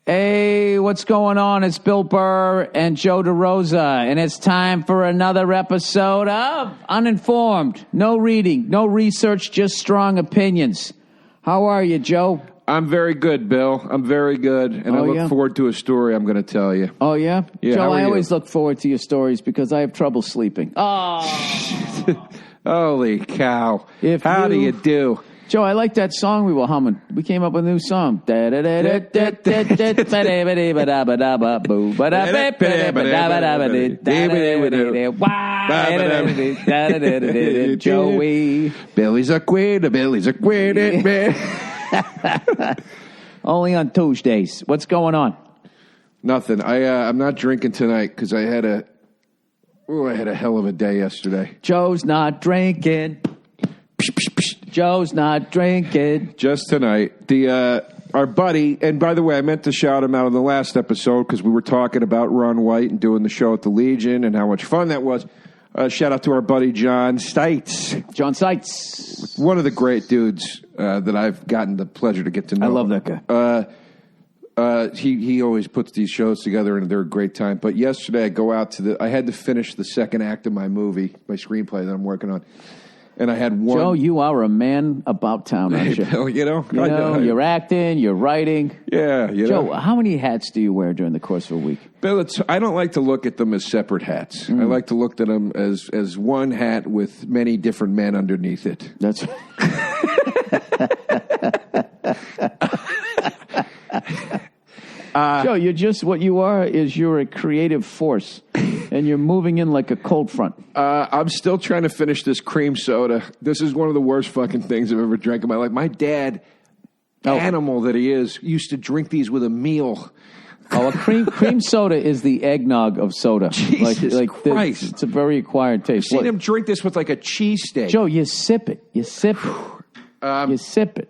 Hey, what's going on? It's Bill Burr and Joe DeRosa, and it's time for another episode of Uninformed. No reading, no research, just strong opinions. How are you, Joe? I'm very good, Bill. I'm very good, and I look forward to a story I'm going to tell you. Oh, yeah? Yeah, Joe, I always look forward to your stories because I have trouble sleeping. Oh. Holy cow. How do you do? Joe, I like that song we were humming. We came up with a new song. Joey. Billy's a queen, Billy's a queen. Only on Tuesdays. What's going on? Nothing. I'm not drinking tonight because I had a hell of a day yesterday. Joe's not drinking. Joe's not drinking. Just tonight. Our buddy, and by the way, I meant to shout him out in the last episode because we were talking about Ron White and doing the show at the Legion and how much fun that was. Shout out to our buddy John Stites. John Stites. One of the great dudes that I've gotten the pleasure to get to know. I love that guy. He always puts these shows together and they're a great time. But yesterday I go out I had to finish the second act of my movie, my screenplay that I'm working on. And I had one. Joe, you are a man about town, aren't you? Bill, you're acting, you're writing. Yeah, Joe, how many hats do you wear during the course of a week? Bill, I don't like to look at them as separate hats. I like to look at them as one hat with many different men underneath it. That's Joe, you're just what you are is you're a creative force, and you're moving in like a cold front. I'm still trying to finish this cream soda. This is one of the worst fucking things I've ever drank in my life. My dad, animal that he is, used to drink these with a meal. Oh, a cream soda is the eggnog of soda. Jesus Christ. It's a very acquired taste. I've seen him drink this with like a cheesesteak. Joe, you sip it. You sip it.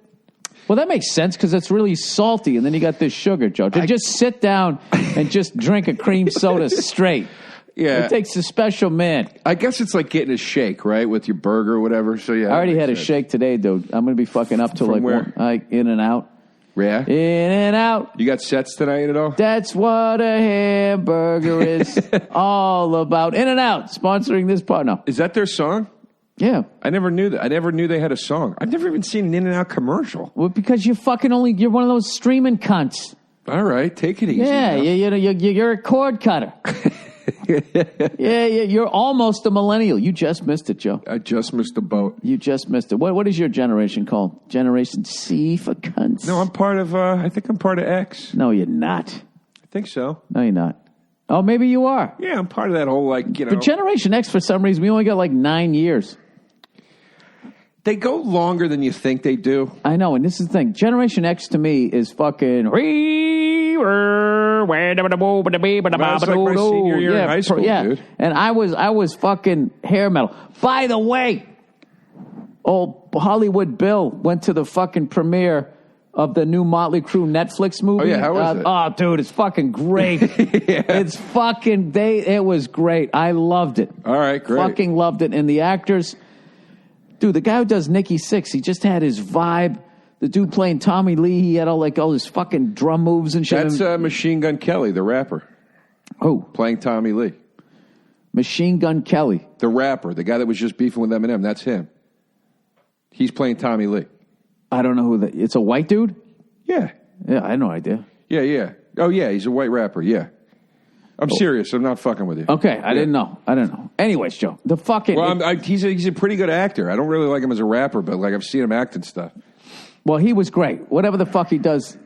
Well, that makes sense because it's really salty, and then you got this sugar, Joe. Just sit down and just drink a cream soda straight. Yeah. It takes a special man. I guess it's like getting a shake, right, with your burger or whatever. So yeah, I already had a shake today, dude. I'm going to be fucking up till From where? In and out. Yeah? In and out. You got sets tonight at all? That's what a hamburger is all about. In and out, sponsoring this part. No. Is that their song? Yeah. I never knew that. I never knew they had a song. I've never even seen an In-N-Out commercial. Well, because you're one of those streaming cunts. All right, take it easy. Yeah, you're a cord cutter. Yeah, you're almost a millennial. You just missed it, Joe. I just missed the boat. You just missed it. What is your generation called? Generation C for cunts? No, I'm part of, I think I'm part of X. No, you're not. I think so. No, you're not. Oh, maybe you are. Yeah, I'm part of that whole, But Generation X, for some reason, we only got 9 years. They go longer than you think they do. I know, and this is the thing. Generation X to me is fucking... That's like my senior year in high school, dude. And I was fucking hair metal. By the way, old Hollywood Bill went to the fucking premiere of the new Mötley Crüe Netflix movie. Oh, yeah, how was it? Oh, dude, it's fucking great. Yeah. It's fucking... It was great. I loved it. All right, great. Fucking loved it. And the actors... Dude, the guy who does Nikki Sixx, he just had his vibe. The dude playing Tommy Lee, he had all his fucking drum moves and shit. That's Machine Gun Kelly, the rapper. Who? Playing Tommy Lee. Machine Gun Kelly. The rapper, the guy that was just beefing with Eminem, that's him. He's playing Tommy Lee. I don't know who that... It's a white dude? Yeah. Yeah, I had no idea. Yeah. Oh, yeah, he's a white rapper, yeah. I'm serious. I'm not fucking with you. Okay, I didn't know. Anyways, Joe, the fucking... Well, he's a pretty good actor. I don't really like him as a rapper, but I've seen him act and stuff. Well, he was great. Whatever the fuck he does...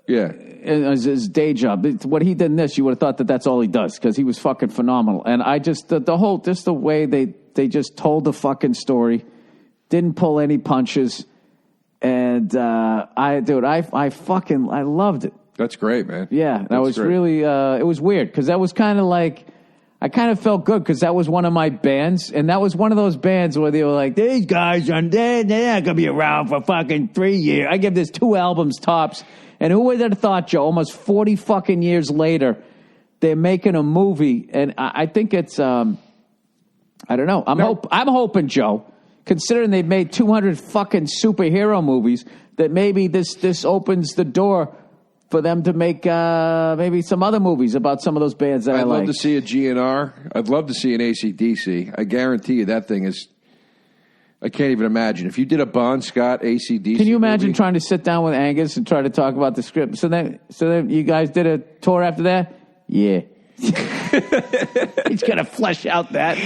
Yeah. As his day job. What he did in this, you would have thought that that's all he does, because he was fucking phenomenal. And I just... the way they just told the fucking story, didn't pull any punches, and I loved it. That's great, man. Yeah, that was really, it was weird because that was kind of like, I kind of felt good because that was one of my bands, and that was one of those bands where they were like, these guys are they're not going to be around for fucking 3 years. I give this 2 albums tops, and who would have thought, Joe, almost 40 fucking years later, they're making a movie, and I think it's, I don't know. I'm hoping, Joe, considering they've made 200 fucking superhero movies, that maybe this opens the door for them to make maybe some other movies about some of those bands that I like. I'd love to see a GNR. I'd love to see an AC/DC. I guarantee you that thing is... I can't even imagine. If you did a Bon Scott AC/DC Can you imagine movie, trying to sit down with Angus and try to talk about the script? So then you guys did a tour after that? Yeah. He's going to flesh out that.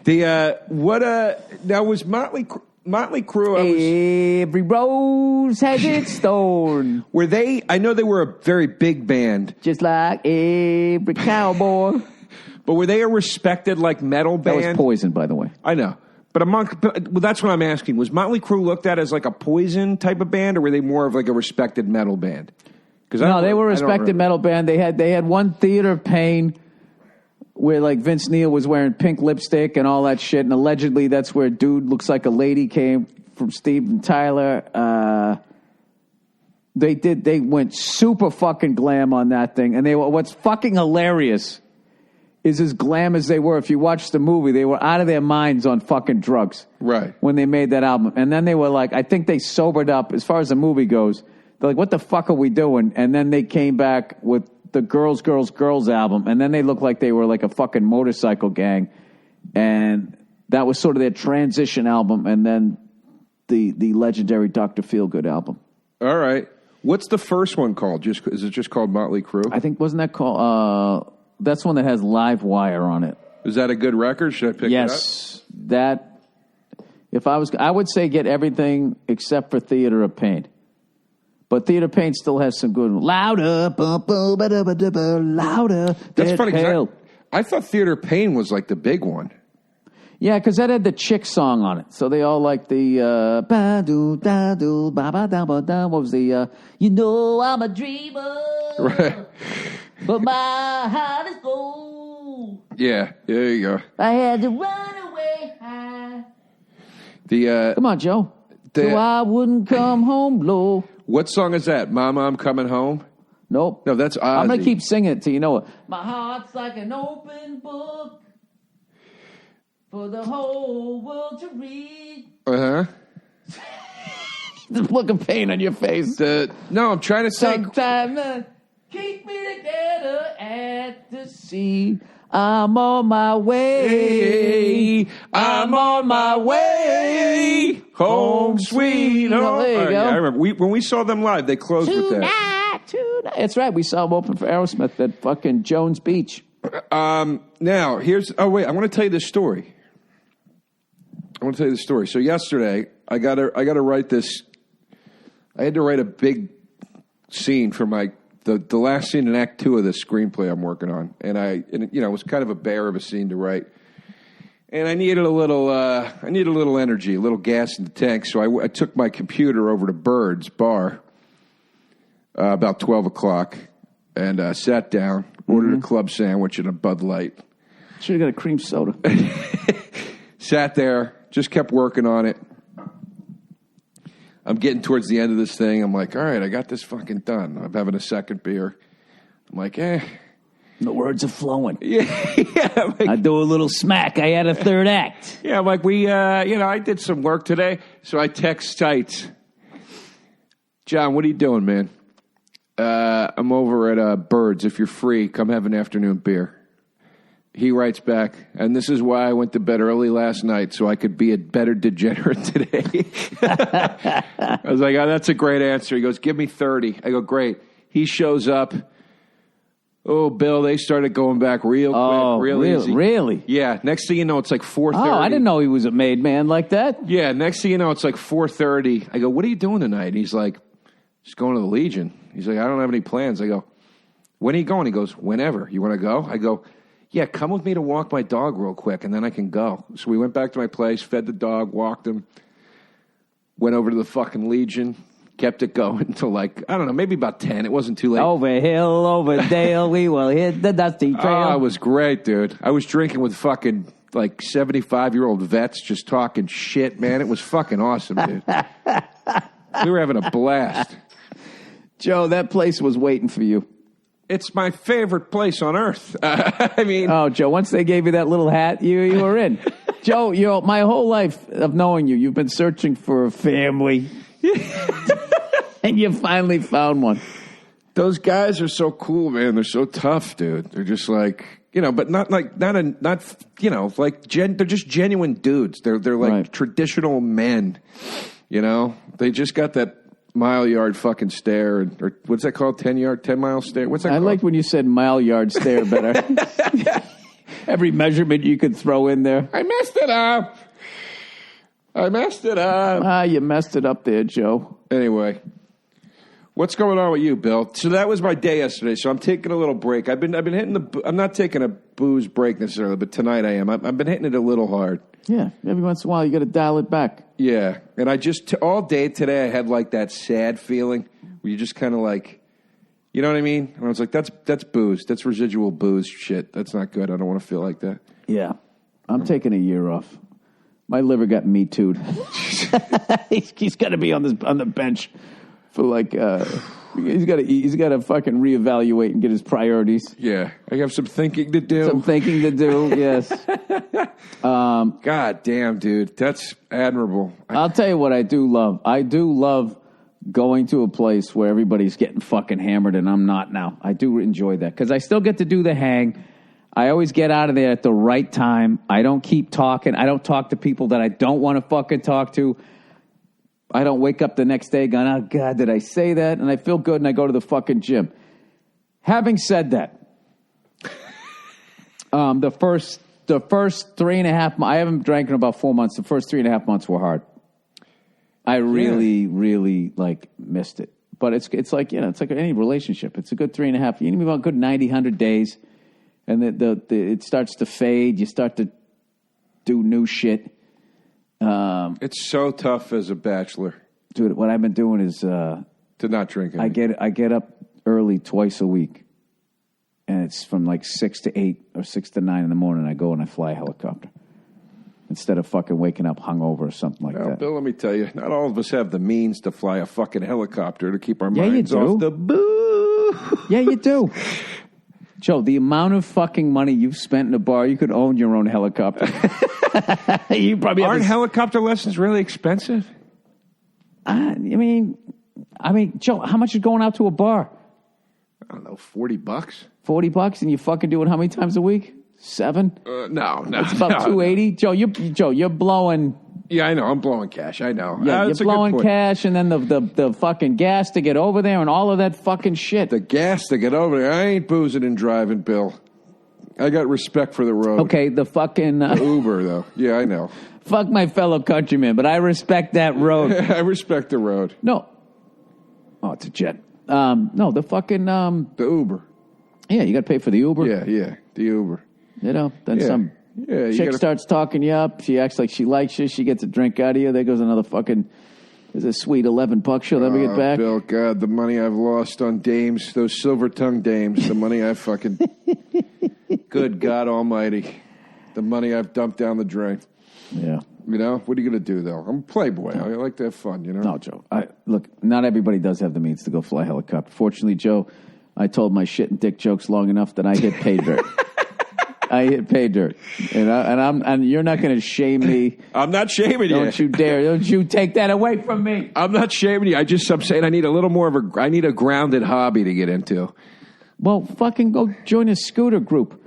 Now was Mötley Crüe... Every rose has its thorn. Were they... I know they were a very big band. Just like every cowboy. But were they a respected, like, metal band? That was Poison, by the way. I know. But that's what I'm asking. Was Mötley Crüe looked at as like a Poison type of band, or were they more of like a respected metal band? No, they were a respected metal band. They had one Theater of Pain where like Vince Neil was wearing pink lipstick and all that shit, and allegedly that's where Dude Looks Like a Lady came from, Steven Tyler. They went super fucking glam on that thing, and what's fucking hilarious is as glam as they were. If you watch the movie, they were out of their minds on fucking drugs. Right. When they made that album. And then they were like, I think they sobered up as far as the movie goes. They're like, what the fuck are we doing? And then they came back with the Girls, Girls, Girls album. And then they looked like they were like a fucking motorcycle gang. And that was sort of their transition album. And then the legendary Dr. Feelgood album. All right. What's the first one called? Is it just called Mötley Crüe? I think, wasn't that called... that's one that has Live Wire on it. Is that a good record? Should I pick it up? Yes. That, I would say get everything except for Theater of Pain. But Theater of Pain still has some good... Louder, louder. That's funny, because I thought Theater of Pain was like the big one. Yeah, because that had the Chick song on it. So they all like the... what was the... you know I'm a dreamer. Right. But my heart is gold. Yeah, there you go. I had to run away high. Come on, Joe. So I wouldn't come home low. What song is that? Mama, I'm Coming Home? Nope. No, that's Ozzy. I'm going to keep singing it till you know it. My heart's like an open book for the whole world to read. Uh-huh. The look of pain on your face. No, I'm trying to say... Sometime keep me together at the sea. I'm on my way. I'm on my way. Home sweet home. There you go. I remember. When we saw them live, they closed with that. Tonight. That's right. We saw them open for Aerosmith at fucking Jones Beach. Now, here's... Oh, wait. I want to tell you this story. So yesterday, I got to write this... I had to write a big scene for the last scene in Act 2 of this screenplay I'm working on, and it was kind of a bear of a scene to write, and I needed a little energy, a little gas in the tank. So I took my computer over to Bird's Bar about 12 o'clock and sat down, ordered a club sandwich and a Bud Light. Should have got a cream soda. Sat there, just kept working on it. I'm getting towards the end of this thing. I'm like, all right, I got this fucking done. I'm having a second beer. I'm like, The words are flowing. Yeah. Like, I do a little smack. I had a third act. Yeah, like I did some work today. So I text Stites. John, what are you doing, man? I'm over at Birds. If you're free, come have an afternoon beer. He writes back, and this is why I went to bed early last night, so I could be a better degenerate today. I was like, oh, that's a great answer. He goes, give me 30. I go, great. He shows up. Oh, Bill, they started going back real quick, real easy. Really? Yeah. Next thing you know, it's like 4:30. Oh, I didn't know he was a made man like that. Yeah. Next thing you know, it's like 4:30. I go, what are you doing tonight? And he's like, just going to the Legion. He's like, I don't have any plans. I go, when are you going? He goes, whenever. You want to go? I go, yeah, come with me to walk my dog real quick, and then I can go. So we went back to my place, fed the dog, walked him, went over to the fucking Legion, kept it going until like, I don't know, maybe about 10. It wasn't too late. Over hill, over dale, we will hit the dusty trail. Oh, it was great, dude. I was drinking with fucking like 75-year-old vets just talking shit, man. It was fucking awesome, dude. We were having a blast. Joe, that place was waiting for you. It's my favorite place on earth. I mean... Oh, Joe, once they gave you that little hat, you were in. Joe, my whole life of knowing you, you've been searching for a family. And you finally found one. Those guys are so cool, man. They're so tough, dude. They're just like, but they're just genuine dudes. They're like Right. traditional men. They just got that mile yard fucking stare, or what's that called? 10 mile stare. What's that I called? like when you said mile yard stare better. Every measurement you could throw in there. I messed it up. You messed it up there, Joe. Anyway, what's going on with you, Bill? So that was my day yesterday. So I'm taking a little break. I've been hitting I'm not taking a booze break necessarily, but tonight I am. I've been hitting it a little hard. Yeah, every once in a while you got to dial it back. Yeah, and I just all day today I had like that sad feeling where you just kind of like, you know what I mean? And I was like, that's booze. That's residual booze shit. That's not good. I don't want to feel like that. Yeah, I'm taking a year off. My liver got me too'd. He's got to be on the bench for like. He's got to eat. He's got to fucking reevaluate and get his priorities. Yeah, I have some thinking to do. Yes. God damn, dude, that's admirable. I'll tell you what I do love. I do love going to a place where everybody's getting fucking hammered and I'm not now. I do enjoy that because I still get to do the hang. I always get out of there at the right time. I don't keep talking. I don't talk to people that I don't want to fucking talk to. I don't wake up the next day going, oh, God, did I say that? And I feel good and I go to the fucking gym. Having said that, the first 3.5 months, I haven't drank in about 4 months. The first 3.5 months were hard. I really, really missed it. But it's like, it's like any relationship. It's a good 3.5. You need about a good 90, 100 days. And it starts to fade. You start to do new shit. It's so tough as a bachelor. Dude, what I've been doing is to not drink. I get up early twice a week. And it's from like 6 to 8 or 6 to 9 in the morning. I go and I fly a helicopter. Instead of fucking waking up hungover or something like that. Bill, let me tell you, not all of us have the means to fly a fucking helicopter to keep our minds you do. off the boo. Yeah, you do. Joe, the amount of fucking money you've spent in a bar, you could own your own helicopter. You probably aren't helicopter lessons really expensive? I mean, Joe, how much is going out to a bar? I don't know, $40. $40, and you fucking do it how many times a week? 7? No. It's about $280. Joe, you're blowing. Yeah, I know. I'm blowing cash. I know. Yeah, you're blowing cash, and then the fucking gas to get over there, and all of that fucking shit. The gas to get over there. I ain't boozing and driving, Bill. I got respect for the road. Okay, the fucking the Uber though. Yeah, I know. Fuck my fellow countrymen, but I respect that road. I respect the road. No. Oh, it's a jet. No, the fucking the Uber. Yeah, you got to pay for the Uber. Yeah, the Uber. Then some chick starts talking you up. She acts like she likes you. She gets a drink out of you. There goes another fucking. There's a sweet $11 she'll never get back. Bill, God, the money I've lost on dames, those silver-tongued dames, the money I fucking. Good God Almighty, the money I've dumped down the drain. Yeah. What are you going to do, though? I'm a playboy. I like to have fun, No, Joe. Look, not everybody does have the means to go fly a helicopter. Fortunately, Joe, I told my shit and dick jokes long enough that I hit pay dirt. I hit pay dirt, and you're not going to shame me. I'm not shaming you. Don't you dare! Don't you take that away from me. I'm not shaming you. I'm saying I need a little more of I need a grounded hobby to get into. Well, fucking go join a scooter group.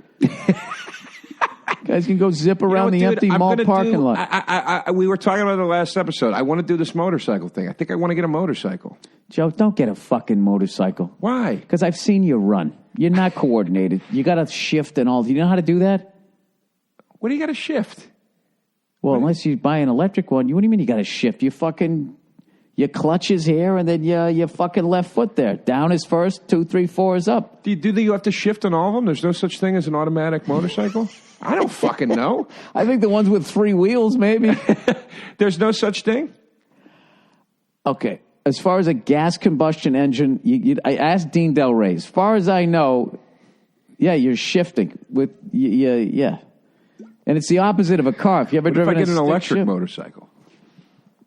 Guys can go zip around the empty mall parking lot. We were talking about it in the last episode. I want to do this motorcycle thing. I think I want to get a motorcycle. Joe, don't get a fucking motorcycle. Why? Because I've seen you run. You're not coordinated. You got to shift and all. Do you know how to do that? What do you got to shift? Well, unless you buy an electric one. What do you mean you got to shift? Your clutch is here, and then your fucking left foot there. Down is first, 2, 3, 4 is up. Do you have to shift on all of them? There's no such thing as an automatic motorcycle? I don't fucking know. I think the ones with 3 wheels, maybe. There's no such thing? Okay. As far as a gas combustion engine, I asked Dean Del Rey. As far as I know, you're shifting with yeah. And it's the opposite of a car. If you ever driven if I get an electric motorcycle?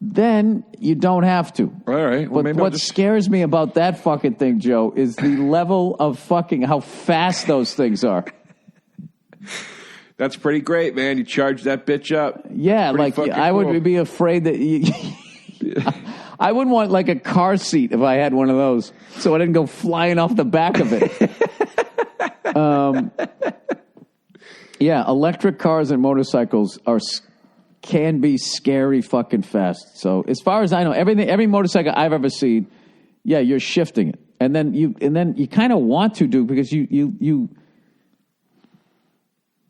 Then you don't have to. All right. Well, but what scares me about that fucking thing, Joe, is the level of fucking how fast those things are. That's pretty great, man. You charge that bitch up. Yeah, I would be afraid that I wouldn't want like a car seat if I had one of those, so I didn't go flying off the back of it. Yeah, electric cars and motorcycles can be scary fucking fast. So as far as I know, every motorcycle I've ever seen, yeah, you're shifting it, and then you kind of want to do because you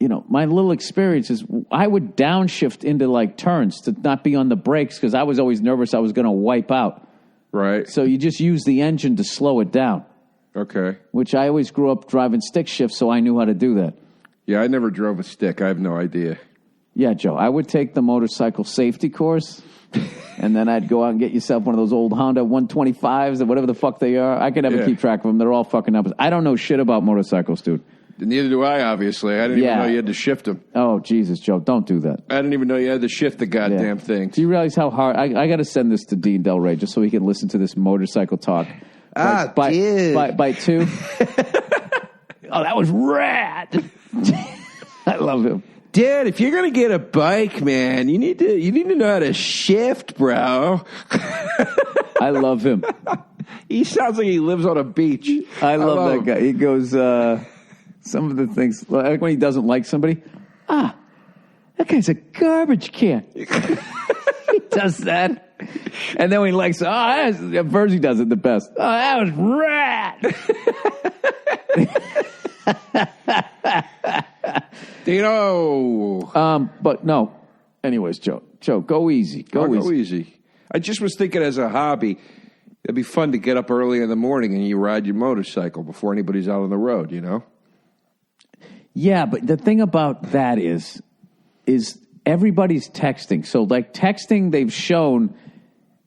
know, my little experience is I would downshift into like turns to not be on the brakes because I was always nervous I was going to wipe out. Right. So you just use the engine to slow it down. Okay. Which I always grew up driving stick shift, so I knew how to do that. Yeah, I never drove a stick. I have no idea. Yeah, Joe, I would take the motorcycle safety course, and then I'd go out and get yourself one of those old Honda 125s or whatever the fuck they are. I could never keep track of them. They're all fucking up. I don't know shit about motorcycles, dude. Neither do I, obviously. I didn't even know you had to shift them. Oh, Jesus, Joe, don't do that. I didn't even know you had to shift the goddamn things. Do you realize how hard... I got to send this to Dean Del Rey just so he can listen to this motorcycle talk. Dude. By two. Oh, that was rad. I love him. Dad, if you're going to get a bike, man, you need to know how to shift, bro. I love him. He sounds like he lives on a beach. I love that guy. He goes, some of the things, like when he doesn't like somebody, that guy's a garbage can. He does that. And then when he likes, Verzi does it the best. Oh, that was rad. Dino. But no. Anyways, Joe, go easy. Go easy. I just was thinking as a hobby, it'd be fun to get up early in the morning and you ride your motorcycle before anybody's out on the road, you know? Yeah, but the thing about that is everybody's texting. So like texting, they've shown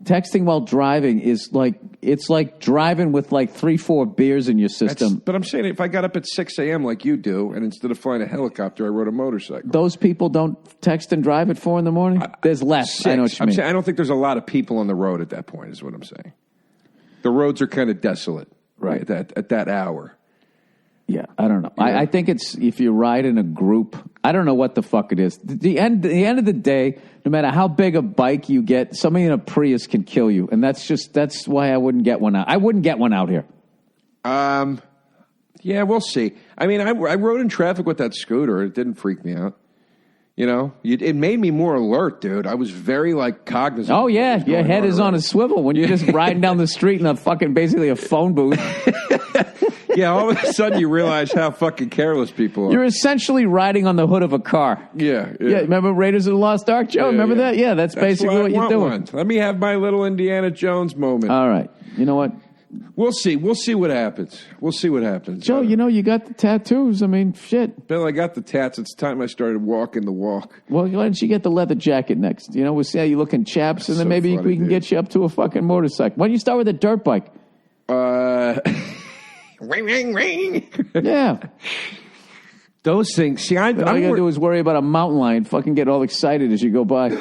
texting while driving is like, it's like driving with like 3-4 beers in your system. But I'm saying if I got up at 6 a.m. like you do, and instead of flying a helicopter, I rode a motorcycle. Those people don't text and drive at 4 in the morning? There's less. 6. I know what you mean. I don't think there's a lot of people on the road at that point is what I'm saying. The roads are kind of desolate right at that hour. Yeah, I don't know. Yeah. I think it's if you ride in a group. I don't know what the fuck it is. The end of the day, no matter how big a bike you get, somebody in a Prius can kill you, and that's why I wouldn't get one out. I wouldn't get one out here. Yeah, we'll see. I mean, I rode in traffic with that scooter. It didn't freak me out. You know, it made me more alert, dude. I was very like cognizant. Oh yeah, your head is on a swivel when you're just riding down the street in a fucking basically a phone booth. Yeah, all of a sudden you realize how fucking careless people are. You're essentially riding on the hood of a car. Yeah. Remember Raiders of the Lost Ark, Joe? Remember that? Yeah, that's basically what you're doing. One. Let me have my little Indiana Jones moment. All right. You know what? We'll see. We'll see what happens. Joe, you got the tattoos. I mean, shit. Bill, I got the tats. It's time I started walking the walk. Well, why don't you get the leather jacket next? You know, we'll see how you look in chaps, and then maybe we can get you up to a fucking motorcycle. Why don't you start with a dirt bike? Ring, ring, ring. Yeah. Those things. See, all you got to do is worry about a mountain lion. Fucking get all excited as you go by.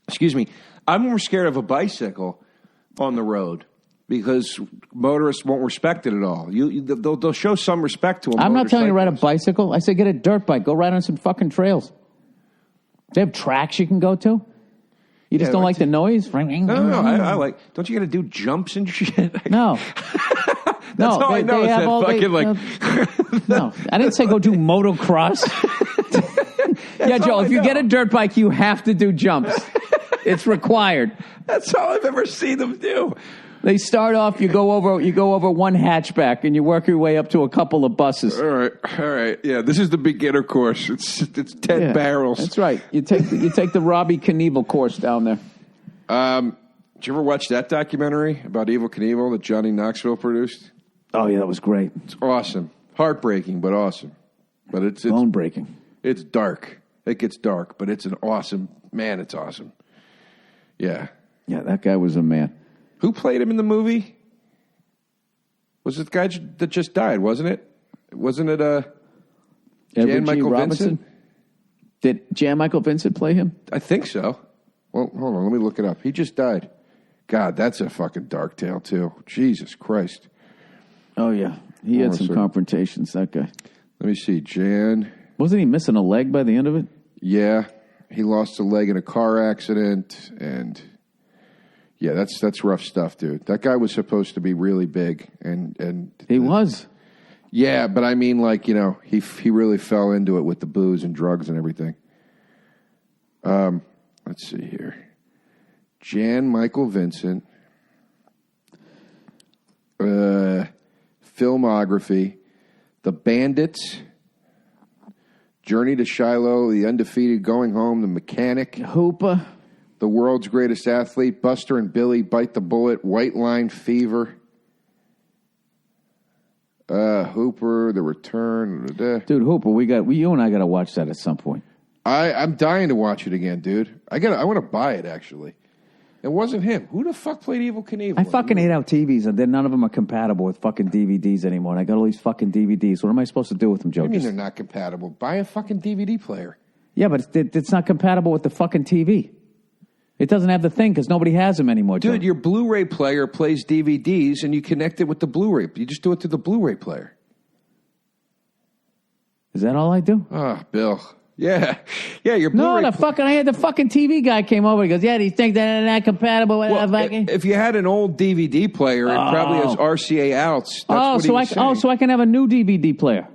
Excuse me. I'm more scared of a bicycle on the road because motorists won't respect it at all. They'll show some respect to them. I'm not telling you to ride a bicycle. I say get a dirt bike. Go ride on some fucking trails. They have tracks you can go to. You just don't like the noise? No, I like... Don't you got to do jumps and shit? No. That's all I know is that fucking No, I didn't say go do motocross. Yeah, Joel, if you get a dirt bike, you have to do jumps. It's required. That's all I've ever seen them do. They start off, you go over one hatchback, and you work your way up to a couple of buses. All right. Yeah, this is the beginner course. It's 10 barrels. That's right. You take the Robbie Knievel course down there. Did you ever watch that documentary about Evel Knievel that Johnny Knoxville produced? Oh yeah, that was great. It's awesome, heartbreaking, but awesome. But it's bone breaking. It's dark. It gets dark, but it's an awesome man. It's awesome. Yeah. Yeah, that guy was a man. Who played him in the movie? Was it the guy that just died, wasn't it? Wasn't it Jan Michael Vincent? Did Jan Michael Vincent play him? I think so. Well, hold on, let me look it up. He just died. God, that's a fucking dark tale, too. Jesus Christ. Oh, yeah. He had some confrontations, that guy. Let me see. Jan. Wasn't he missing a leg by the end of it? Yeah. He lost a leg in a car accident, and... Yeah, that's rough stuff, dude. That guy was supposed to be really big, and He was. Yeah, but I mean, like, you know, he really fell into it with the booze and drugs and everything. Let's see here. Michael Vincent. Filmography. The Bandits. Journey to Shiloh. The Undefeated. Going Home. The Mechanic. Hooper. The World's Greatest Athlete. Buster and Billy. Bite the Bullet. White Line Fever. Hooper. The Return. Dude, Hooper, you and I got to watch that at some point. I'm dying to watch it again, dude. I want to buy it, actually. It wasn't him. Who the fuck played Evel Knievel? I fucking hate out TVs, and then none of them are compatible with fucking DVDs anymore. And I got all these fucking DVDs. What am I supposed to do with them, Joe? What do you mean they're not compatible? Buy a fucking DVD player. Yeah, but it's not compatible with the fucking TV. It doesn't have the thing because nobody has them anymore, Joe. Dude, your Blu-ray player plays DVDs, and you connect it with the Blu-ray. You just do it through the Blu-ray player. Is that all I do? Oh, Bill. Yeah, your Blu-ray. No, I had the fucking TV guy came over. He goes, "Yeah, do you think that not compatible with that fucking?" If you had an old DVD player, it probably has RCA outs. So I can have a new DVD player.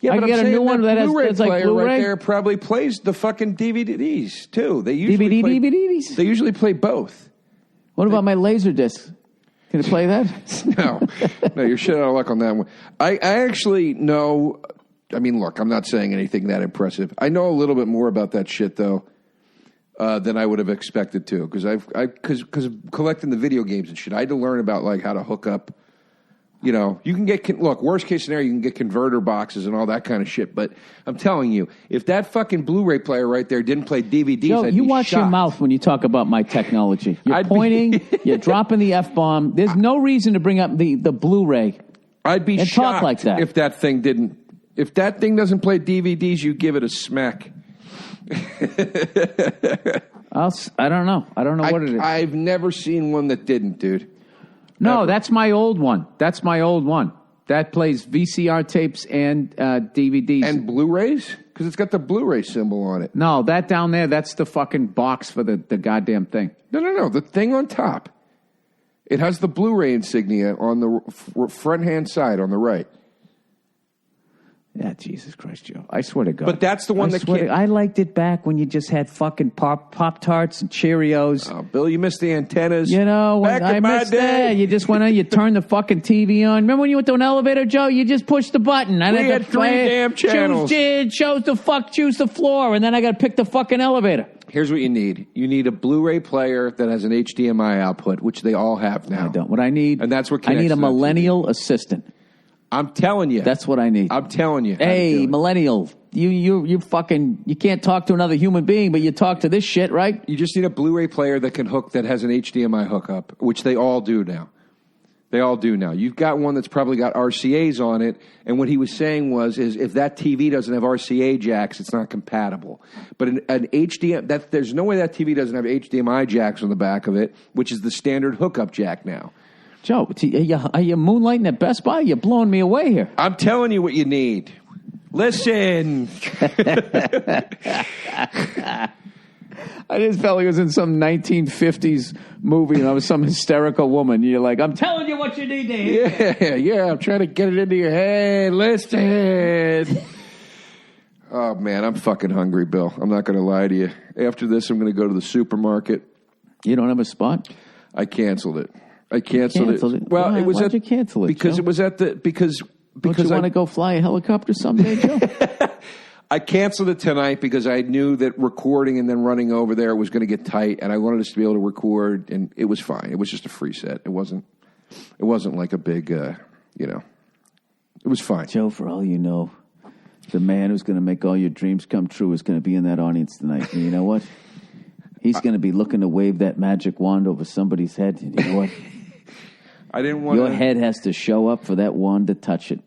Yeah, I but can get a new one that has Blu-ray like player Blu-ray right there probably plays the fucking DVDs too. They usually DVDs. They usually play both. What about my Laserdisc? Can it play that? No, you're shit out of luck on that one. I actually know. I mean, look, I'm not saying anything that impressive. I know a little bit more about that shit though than I would have expected to, because because collecting the video games and shit, I had to learn about like how to hook up. You know, you can worst case scenario, you can get converter boxes and all that kind of shit. But I'm telling you, if that fucking Blu-ray player right there didn't play DVDs, Joe, I'd you be watch shocked. your mouth when you talk about my technology. You're pointing, you're dropping the F-bomb. There's no reason to bring up the Blu-ray. I'd be shocked talk like that. if that thing didn't. If that thing doesn't play DVDs, you give it a smack. I don't know. I don't know what it is. I've never seen one that didn't, dude. No, Ever. that's my old one. That plays VCR tapes and DVDs. And Blu-rays? Because it's got the Blu-ray symbol on it. No, that down there, that's the fucking box for the goddamn thing. No. The thing on top. It has the Blu-ray insignia on the front-hand side on the right. Yeah, Jesus Christ, Joe. I swear to God. But that's the one I liked it back when you just had fucking Pop-Tarts and Cheerios. Oh, Bill, you missed the antennas. You know, back I in my missed day. that. You just went on, you turned the fucking TV on. Remember when you went to an elevator, Joe? You just pushed the button. We had three damn channels. Choose the floor, and then I got to pick the fucking elevator. Here's what you need. You need a Blu-ray player that has an HDMI output, which they all have now. I don't. What I need, and that's what I need a connects to that millennial TV. assistant. I'm telling you. That's what I need. I'm telling you. Hey, millennial, you fucking, you can't talk to another human being, but you talk to this shit, right? You just need a Blu-ray player that has an HDMI hookup, which they all do now. You've got one that's probably got RCAs on it, and what he was saying is if that TV doesn't have RCA jacks, it's not compatible. But an HDMI, there's no way that TV doesn't have HDMI jacks on the back of it, which is the standard hookup jack now. Joe, are you moonlighting at Best Buy? You're blowing me away here. I'm telling you what you need. Listen. I just felt like it was in some 1950s movie and I was some hysterical woman. You're like, I'm telling you what you need to hear. Yeah, I'm trying to get it into your head. Listen. Oh, man, I'm fucking hungry, Bill. I'm not going to lie to you. After this, I'm going to go to the supermarket. You don't have a spot? I canceled it. Well, why'd you cancel it? Because Joe? It was at the because Don't you want to go fly a helicopter someday, Joe? I canceled it tonight because I knew that recording and then running over there was going to get tight, and I wanted us to be able to record, and it was fine. It was just a free set. It wasn't like a big, it was fine. Joe, for all you know, the man who's going to make all your dreams come true is going to be in that audience tonight. And you know what? He's going to be looking to wave that magic wand over somebody's head. And you know what? I didn't want your head has to show up for that wand to touch it.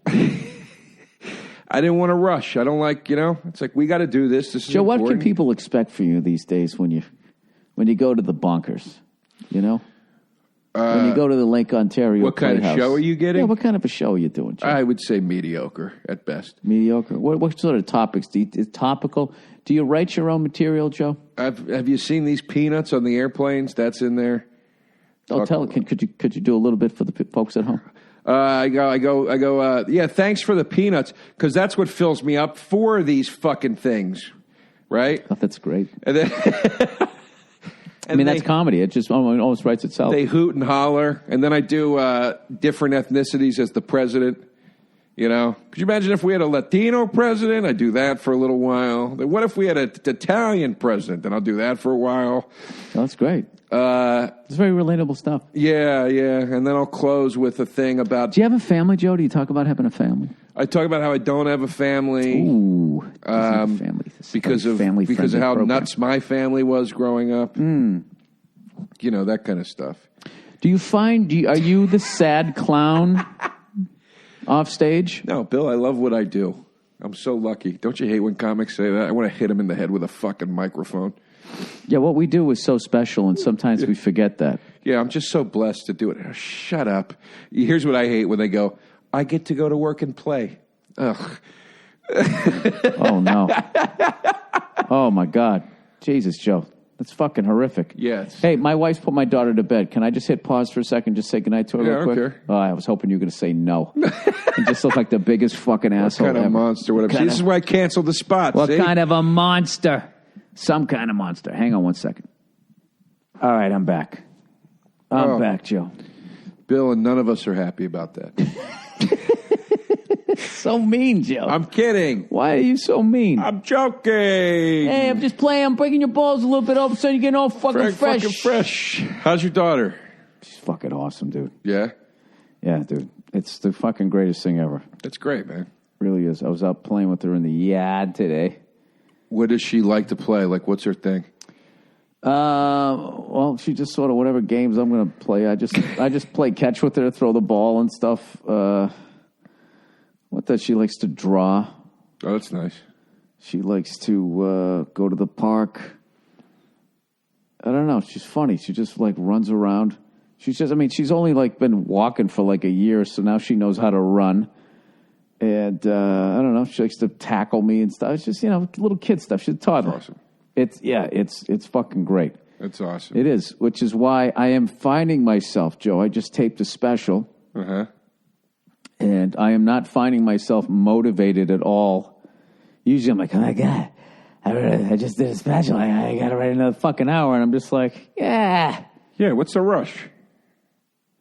I didn't want to rush. I don't like, it's like, we got to do this. This is Joe, important. what can people expect from you these days when you go to the bonkers? When you go to the Lake Ontario What kind Playhouse. of show are you getting? Yeah, what kind of a show are you doing, Joe? I would say mediocre at best. Mediocre? What sort of topics? Is topical? Do you write your own material, Joe? Have you seen these peanuts on the airplanes? That's in there. Oh, could you do a little bit for the folks at home? I go. Yeah, thanks for the peanuts, because that's what fills me up for these fucking things, right? Oh, that's great. And then, that's comedy. It just almost writes itself. They hoot and holler, and then I do different ethnicities as the president. You know, could you imagine if we had a Latino president? I'd do that for a little while. Then what if we had an Italian president? Then I'll do that for a while. Oh, that's great. It's very relatable stuff. Yeah. And then I'll close with a thing about... Do you have a family, Joe? Do you talk about having a family? I talk about how I don't have a family. Ooh. Family. Because of how nuts my family was growing up. You know, that kind of stuff. Do you find... Are you the sad clown... off stage? No, Bill, I love what I do. I'm so lucky. Don't you hate when comics say that? I want to hit him in the head with a fucking microphone. Yeah, what we do is so special, and sometimes we forget that. Yeah, I'm just so blessed to do it. Oh, shut up. Here's what I hate when they go, I get to go to work and play. Ugh. Oh, no. Oh, my God. Jesus, Joe. That's fucking horrific. Yes. Hey, my wife's put my daughter to bed. Can I just hit pause for a second, just say goodnight to her real quick? Okay. Oh, I was hoping you were going to say no. You just look like the biggest fucking asshole What kind of monster? Whatever. This is why I canceled the spot. What kind of a monster? Some kind of monster. Hang on one second. All right, I'm back. I'm back, Joe. Bill, and none of us are happy about that. So mean, Joe. I'm kidding. Why are you so mean? I'm joking. Hey, I'm just playing. I'm breaking your balls a little bit. All of a sudden, you're getting all fucking fresh. Fucking fresh. How's your daughter? She's fucking awesome, dude. Yeah? Yeah, dude. It's the fucking greatest thing ever. That's great, man. Really is. I was out playing with her in the yard today. What does she like to play? Like, what's her thing? Well, she just sort of whatever games I'm going to play. I just play catch with her, throw the ball and stuff. What does she likes to draw? Oh, that's nice. She likes to go to the park. I don't know. She's funny. She just like runs around. She's only like been walking for like a year, so now she knows how to run. And I don't know. She likes to tackle me and stuff. It's just little kid stuff. She's a toddler. That's awesome. It's fucking great. That's awesome. It is, which is why I am finding myself, Joe. I just taped a special. And I am not finding myself motivated at all. Usually I'm like, oh my God, I just did a special. I got to write another fucking hour. And I'm just like, yeah. Yeah, what's the rush?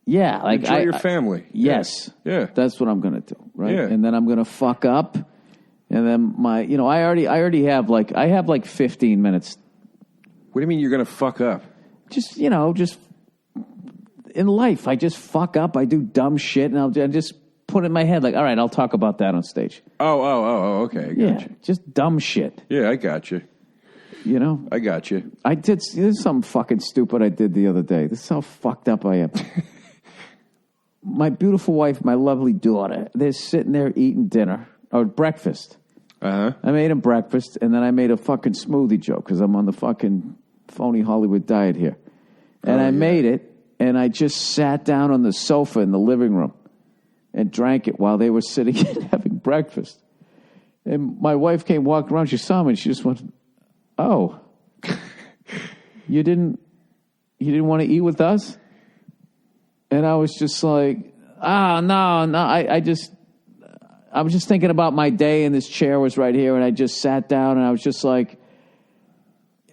Yeah. Like enjoy your family. Yes. Yeah. That's what I'm going to do. Right. Yeah. And then I'm going to fuck up. And then I already have like 15 minutes. What do you mean you're going to fuck up? Just in life, I just fuck up. I do dumb shit, and I just put it in my head like, all right, I'll talk about that on stage. Oh, okay. I got you. Just dumb shit. Yeah, I got you. I got you. This is something fucking stupid I did the other day. This is how fucked up I am. My beautiful wife, my lovely daughter, they're sitting there eating dinner or breakfast. I made them breakfast, and then I made a fucking smoothie joke because I'm on the fucking phony Hollywood diet here. And I made it, and I just sat down on the sofa in the living room and drank it while they were sitting and having breakfast. And my wife came walking around. She saw me, and she just went, "Oh, you didn't want to eat with us?" And I was just like, no. I was just thinking about my day, and this chair was right here, and I just sat down, and I was just like,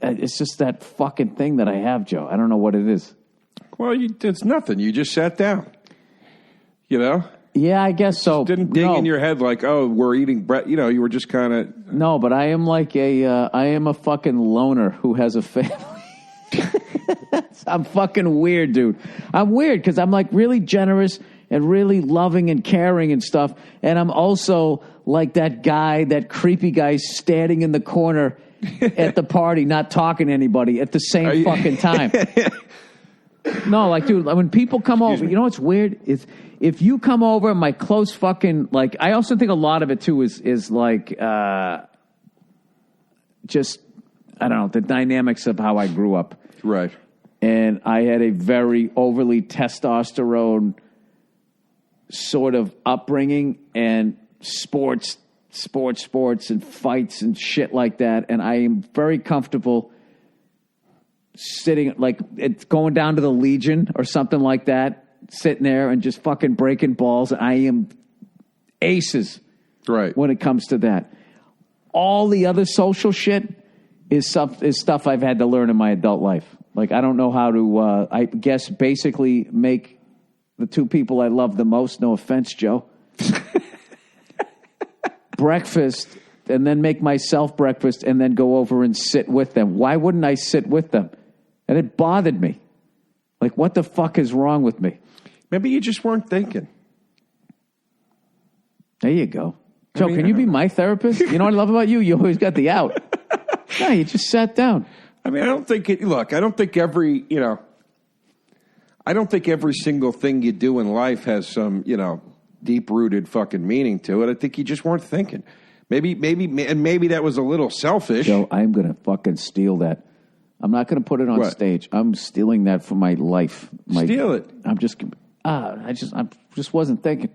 it's just that fucking thing that I have, Joe. I don't know what it is. Well, it's nothing. You just sat down. Yeah, I guess so. Didn't ding in your head like, oh, we're eating bread. You were just kind of... No, but I am like I am a fucking loner who has a family. I'm fucking weird, dude. I'm weird because I'm like really generous and really loving and caring and stuff. And I'm also like that creepy guy standing in the corner at the party, not talking to anybody at the same fucking time. No, like, dude, when people come over, you know what's weird? Is if you come over, my close fucking, like, I also think a lot of it, too, is like, just, I don't know, the dynamics of how I grew up. Right. And I had a very overly testosterone sort of upbringing and sports and fights and shit like that. And I am very comfortable sitting, like, it's going down to the Legion or something like that, sitting there and just fucking breaking balls. I am aces when it comes to that. All the other social shit is stuff I've had to learn in my adult life. Like, I don't know how to, I guess, basically make the two people I love the most, no offense, Joe, breakfast, and then make myself breakfast, and then go over and sit with them. Why wouldn't I sit with them? And it bothered me. Like, what the fuck is wrong with me? Maybe you just weren't thinking. There you go. Joe, can you be my therapist? You know what I love about you? You always got the out. No, you just sat down. I mean, I don't think every single thing you do in life has some, deep-rooted fucking meaning to it. I think you just weren't thinking. Maybe that was a little selfish. Joe, I'm going to fucking steal that. I'm not going to put it on stage. I'm stealing that for my life. Steal it. I just wasn't thinking.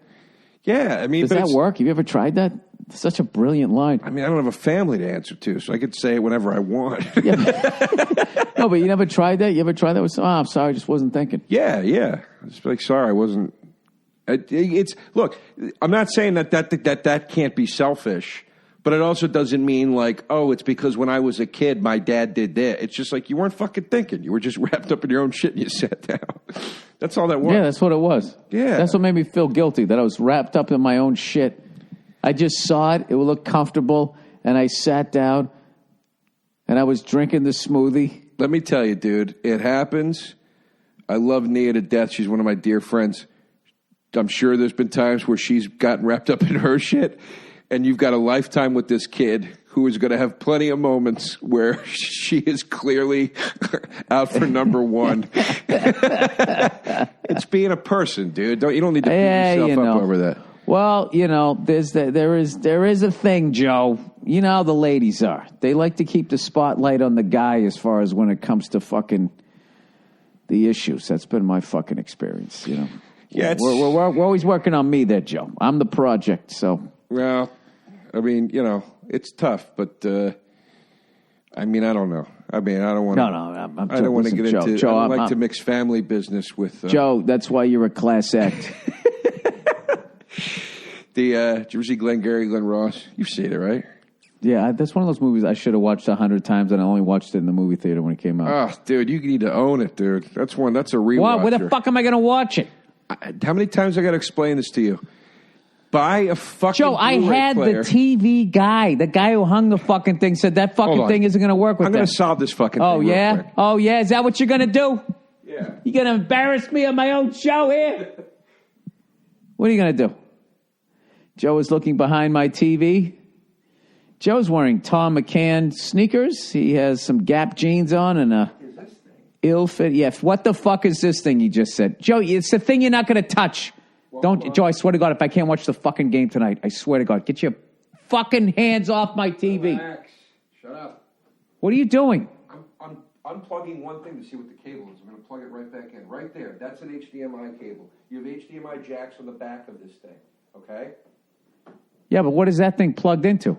Yeah, I mean, does that work? Have you ever tried that? It's such a brilliant line. I mean, I don't have a family to answer to, so I could say it whenever I want. No, but you never tried that? You ever tried that? I'm sorry, I just wasn't thinking. Yeah. Just like, sorry, I wasn't. Look, I'm not saying that can't be selfish, but it also doesn't mean like, oh, it's because when I was a kid, my dad did that. It's just like you weren't fucking thinking. You were just wrapped up in your own shit and you sat down. That's all that was. Yeah, that's what it was. Yeah. That's what made me feel guilty, that I was wrapped up in my own shit. I just saw it. It would look comfortable. And I sat down and I was drinking the smoothie. Let me tell you, dude, it happens. I love Nia to death. She's one of my dear friends. I'm sure there's been times where she's gotten wrapped up in her shit. And you've got a lifetime with this kid who is going to have plenty of moments where she is clearly out for number one. It's being a person, dude. You don't need to beat yourself up over that. Well, there is a thing, Joe. You know how the ladies are. They like to keep the spotlight on the guy as far as when it comes to fucking the issues. That's been my fucking experience, Yeah, we're always working on me there, Joe. I'm the project, so. Well, I mean, it's tough, but I mean, I don't know. I mean, I don't want to. No, I don't want to get into. Joe, I don't like to mix family business with Joe. That's why you're a class act. Did you ever see Glengarry Glen Ross? You've seen it, right? Yeah, that's one of those movies I should have watched 100 times, and I only watched it in the movie theater when it came out. Oh, dude, you need to own it, dude. That's a rewatch. Why? Where the fuck am I going to watch it? How many times I got to explain this to you? Buy a fucking Joe, I had player. the TV guy, the guy who hung the fucking thing, said that fucking thing isn't going to work with I'm going to solve this fucking thing. real quick. Oh, yeah? Is that what you're going to do? Yeah. You going to embarrass me on my own show here? What are you going to do? Joe is looking behind my TV. Joe's wearing Tom McCann sneakers. He has some Gap jeans on and a ill fit. Yeah, what the fuck is this thing you just said? Joe, it's the thing you're not going to touch. Joe, I swear to God, if I can't watch the fucking game tonight, I swear to God, get your fucking hands off my TV. Relax. Shut up. What are you doing? I'm unplugging one thing to see what the cable is. I'm going to plug it right back in. Right there. That's an HDMI cable. You have HDMI jacks on the back of this thing. Okay? Yeah, but what is that thing plugged into?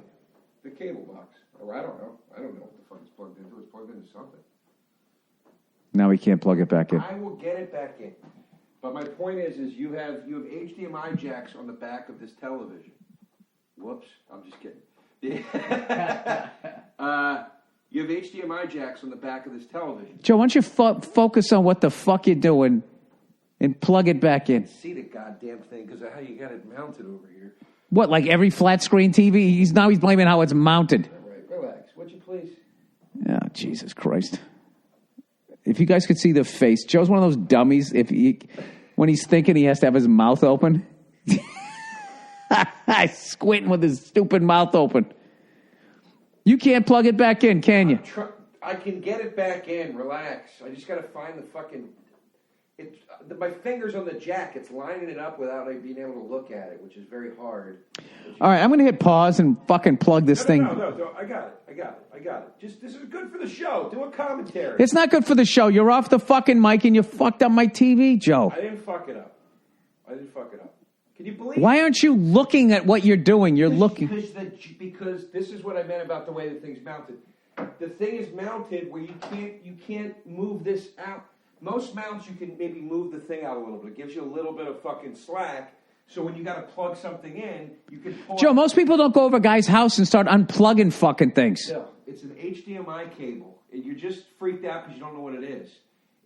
The cable box. Or I don't know. I don't know what the fuck it's plugged into. It's plugged into something. Now we can't plug it back in. I will get it back in. But my point is you have HDMI jacks on the back of this television. Whoops, I'm just kidding. You have HDMI jacks on the back of this television. Joe, why don't you focus on what the fuck you're doing and plug it back in? See the goddamn thing because of how you got it mounted over here. What, like every flat screen TV? He's blaming how it's mounted. All right, relax. Would you please? Oh, Jesus Christ. If you guys could see the face, Joe's one of those dummies. When he's thinking, he has to have his mouth open. Squinting with his stupid mouth open. You can't plug it back in, can you? I can get it back in. Relax. I just got to find the fucking... my finger's on the jack. It's lining it up without being able to look at it, which is very hard. All right, I'm going to hit pause and fucking plug this thing. No. I got it. Just, this is good for the show. Do a commentary. It's not good for the show. You're off the fucking mic and you fucked up my TV, Joe. I didn't fuck it up. Can you believe Why aren't you looking at what you're doing? You're looking. Because this is what I meant about the way the thing's mounted. the thing is mounted where you can't move this out. Most mounts you can maybe move the thing out a little bit. It gives you a little bit of fucking slack. So when you got to plug something in, you can pull. Joe, most people don't go over a guy's house and start unplugging fucking things. No, it's an HDMI cable. You're just freaked out because you don't know what it is.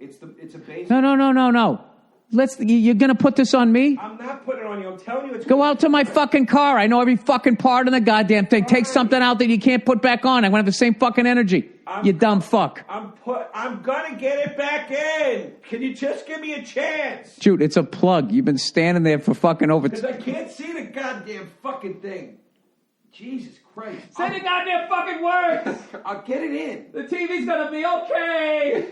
It's a basic. No. You're going to put this on me? I'm not putting it on you. I'm telling you it's... Go out to my fucking car. I know every fucking part of the goddamn thing. Take something out that you can't put back on. I'm going to have the same fucking energy. You dumb fuck. I'm going to get it back in. Can you just give me a chance? Dude, it's a plug. You've been standing there for fucking over... Because I can't see the goddamn fucking thing. Jesus Christ. Say the goddamn fucking words. I'll get it in. The TV's going to be okay.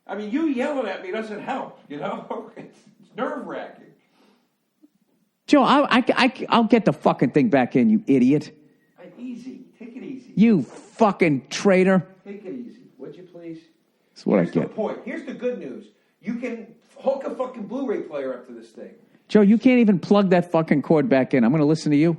I mean, you yelling at me doesn't help, you know? It's nerve-wracking. Joe, I'll get the fucking thing back in, you idiot. Easy. Take it easy. You fucking traitor. Take it easy, would you please? That's what Here's I get. The point. Here's the good news. You can hook a fucking Blu-ray player up to this thing. Joe, you can't even plug that fucking cord back in. I'm going to listen to you.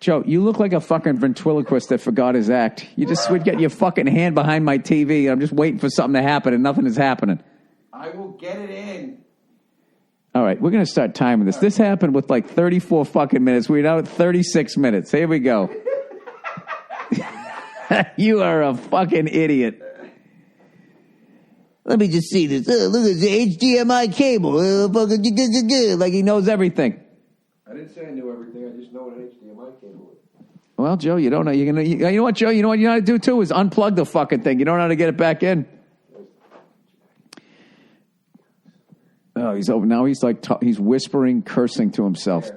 Joe, you look like a fucking ventriloquist that forgot his act. You just would get your fucking hand behind my TV. I'm just waiting for something to happen, and nothing is happening. I will get it in. All right, we're going to start timing this. This happened with like 34 fucking minutes. We're now at 36 minutes. Here we go. You are a fucking idiot. Let me just see this. Look at the HDMI cable. Like he knows everything. I didn't say I knew everything. I just know what an HDMI cable is. Well, Joe, you don't know. You know what, Joe? You know what you know how to do too is unplug the fucking thing. You don't know how to get it back in. Oh, he's over now. He's like he's whispering, cursing to himself.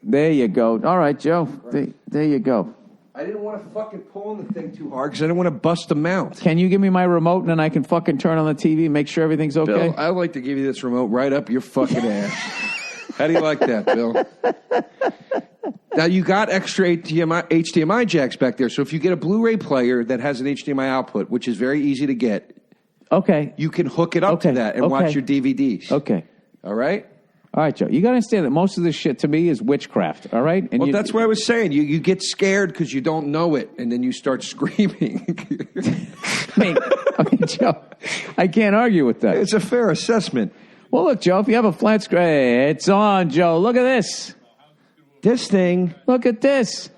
There you go. All right, Joe. There you go. I didn't want to fucking pull on the thing too hard because I didn't want to bust them out. Can you give me my remote and then I can fucking turn on the TV and make sure everything's okay? Bill, I'd like to give you this remote right up your fucking ass. How do you like that, Bill? Now, you got extra HDMI jacks back there, so if you get a Blu-ray player that has an HDMI output, which is very easy to get, okay, you can hook it up to that and watch your DVDs. Okay. All right? All right, Joe. You got to understand that most of this shit to me is witchcraft, all right? And well, that's what I was saying. You get scared because you don't know it, and then you start screaming. Okay, Joe, I can't argue with that. It's a fair assessment. Well, look, Joe, if you have a flat screen, hey, it's on, Joe. Look at this. This thing. Look at this.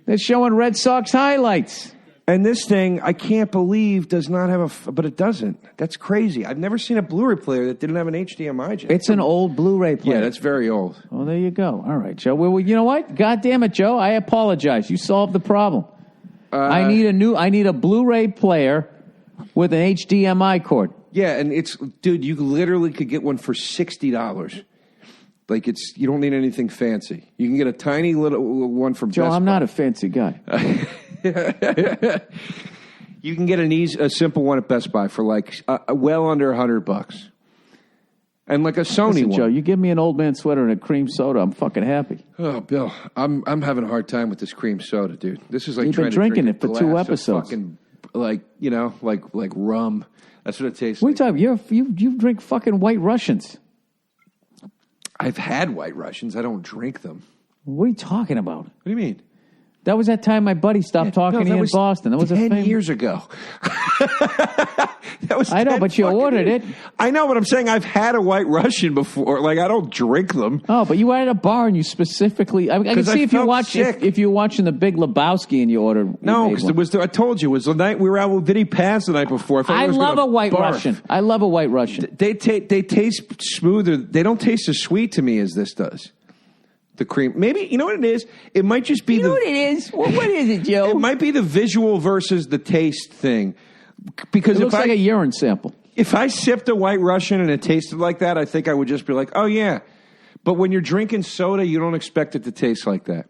They're showing Red Sox highlights. And this thing, I can't believe, does not have but it doesn't. That's crazy. I've never seen a Blu-ray player that didn't have an HDMI jack. It's an old Blu-ray player. Yeah, that's very old. Well, there you go. All right, Joe. Well, you know what? God damn it, Joe. I apologize. You solved the problem. I need a Blu-ray player with an HDMI cord. Yeah, and dude, you literally could get one for $60. Like you don't need anything fancy. You can get a tiny little one from Joe, Best I'm Buy. not a fancy guy. You can get a simple one at Best Buy for like well under $100, and like a Sony one. Joe, you give me an old man sweater and a cream soda, I'm fucking happy. Oh, Bill, I'm having a hard time with this cream soda, dude. This is like You've trying been to drinking drink it for 2 episodes. Fucking, like rum. That's what it tastes What like. are you talking? You drink fucking White Russians. I've had White Russians. I don't drink them. What are you talking about? What do you mean? That was that time my buddy stopped talking to you in Boston. That was 10 years ago. That was I know, but you ordered it. I know, but I'm saying I've had a White Russian before. Like, I don't drink them. Oh, but you were at a bar and you specifically... I can see if you're watching The Big Lebowski and you ordered... No, because I told you, it was the night we were out with Vinny Paz the night before. I love a White Russian. I love a White Russian. They taste smoother. They don't taste as sweet to me as this does. The cream. Maybe, you know what it is? It might just be You know what it is? What is it, Joe? It might be the visual versus the taste thing. Because it looks like a urine sample. If I sipped a White Russian and it tasted like that, I think I would just be like, oh, yeah. But when you're drinking soda, you don't expect it to taste like that.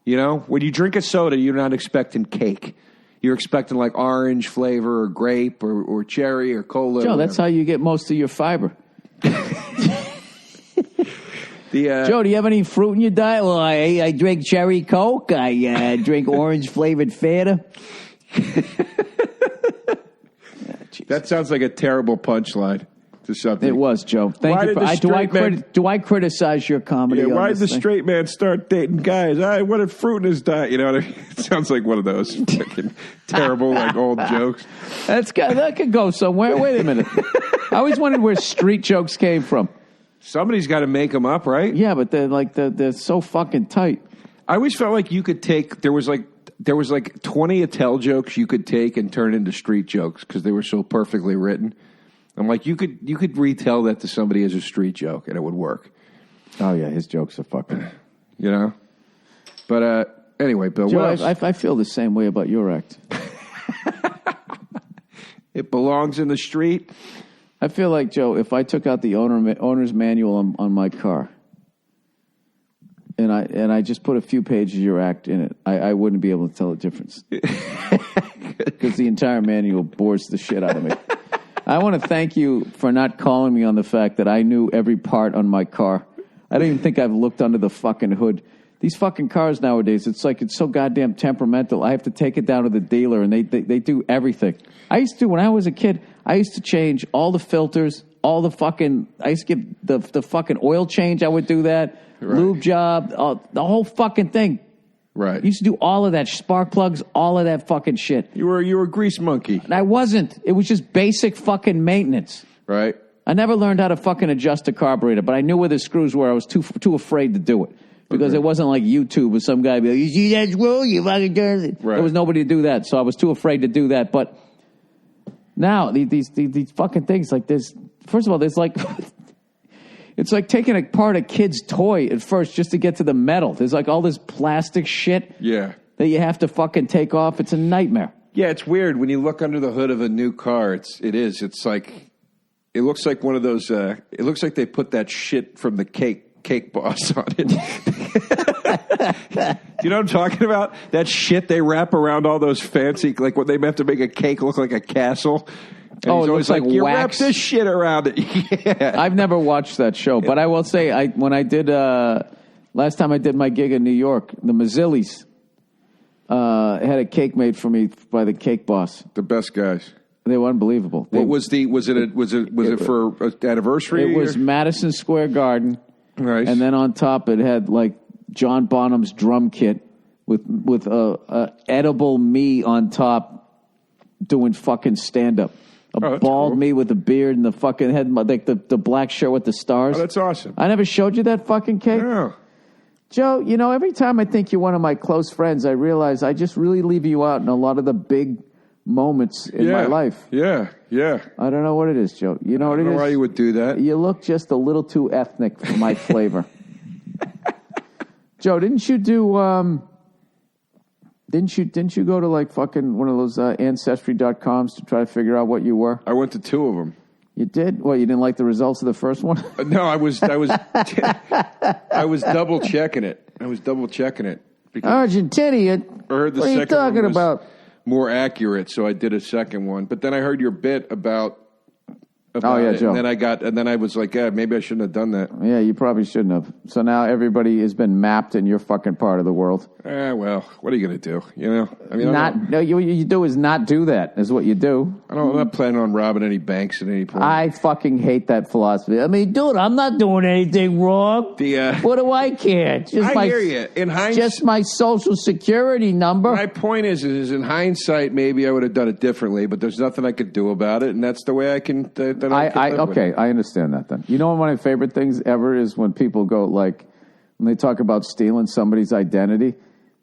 You know? When you drink a soda, you're not expecting cake. You're expecting like orange flavor or grape or cherry or cola. Joe, that's how you get most of your fiber. Joe, do you have any fruit in your diet? Well, I drink cherry Coke. I drink orange-flavored Fanta. That sounds like a terrible punchline. to something. It was, Joe. Thank you. Do I criticize your comedy? Yeah, why did the thing? straight man start dating guys? I wanted fruit in his diet. You know what I mean? It sounds like one of those fucking terrible, like old jokes. That could go somewhere. Wait a minute. I always wondered where street jokes came from. Somebody's got to make them up, right? Yeah, but they're so fucking tight. I always felt like you could take. There was like 20 Attell jokes you could take and turn into street jokes because they were so perfectly written. I'm like, you could retell that to somebody as a street joke and it would work. Oh yeah, his jokes are fucking. You know. But anyway, Bill, Joe, what else? I feel the same way about your act. It belongs in the street. I feel like, Joe, if I took out the owner's manual on my car and I just put a few pages of your act in it, I wouldn't be able to tell the difference. Because the entire manual bores the shit out of me. I want to thank you for not calling me on the fact that I knew every part on my car. I don't even think I've looked under the fucking hood. These fucking cars nowadays, it's so goddamn temperamental. I have to take it down to the dealer, and they do everything. I used to, when I was a kid, I used to change all the filters, all the fucking, I used to give the fucking oil change, I would do that, right. Lube job, the whole fucking thing. Right. I used to do all of that, spark plugs, all of that fucking shit. You were a grease monkey. And I wasn't. It was just basic fucking maintenance. Right. I never learned how to fucking adjust a carburetor, but I knew where the screws were. I was too afraid to do it. Because it wasn't like YouTube with some guy be like, you see that screw? You fucking turn it. Right. There was nobody to do that, so I was too afraid to do that. But now, these fucking things, like this, first of all, there's like, it's like taking apart a kid's toy at first just to get to the metal. There's like all this plastic shit that you have to fucking take off. It's a nightmare. Yeah, it's weird. When you look under the hood of a new car, it's like, it looks like one of those, it looks like they put that shit from the cake boss on it. You know what I'm talking about? That shit they wrap around all those fancy, like when they meant to make a cake look like a castle. And Oh, he's it always looks like you wax. wrap this shit around it. Yeah. I've never watched that show, but I will say, when I did, last time I did my gig in New York, the Mazzillis had a cake made for me by the cake boss. The best guys. They were unbelievable. What was it for an anniversary? It was Madison Square Garden. Nice. And then on top, it had like John Bonham's drum kit with a edible me on top doing fucking stand up. Bald cool. me with a beard and the fucking head like the black shirt with the stars. Oh, that's awesome. I never showed you that fucking cake. Yeah. Joe, you know, every time I think you're one of my close friends, I realize I just really leave you out in a lot of the big moments in my life. Yeah. I don't know what it is, Joe. You know what it is? I don't know why you would do that. You look just a little too ethnic for my flavor. Joe, didn't you do? Didn't you go to like fucking one of those ancestry.coms to try to figure out what you were? I went to 2 of them. You did? Well, you didn't like the results of the first one? No, I was I was double checking it. Argentinian. I heard the what are you second one talking was about? more accurate, so I did a second one. But then I heard your bit about yeah, it, Joe. and then I was like, yeah, maybe I shouldn't have done that. Yeah, you probably shouldn't have. So now everybody has been mapped in your fucking part of the world. Well, what are you going to do? You know, I mean, What you do is not do that. Is what you do. I'm not planning on robbing any banks at any point. I fucking hate that philosophy. I mean, dude, I'm not doing anything wrong. What do I care? I hear you. In hindsight, just my social security number. My point is in hindsight, maybe I would have done it differently, but there's nothing I could do about it, and that's the way I can. I understand that. Then you know one of my favorite things ever is when people go like when they talk about stealing somebody's identity.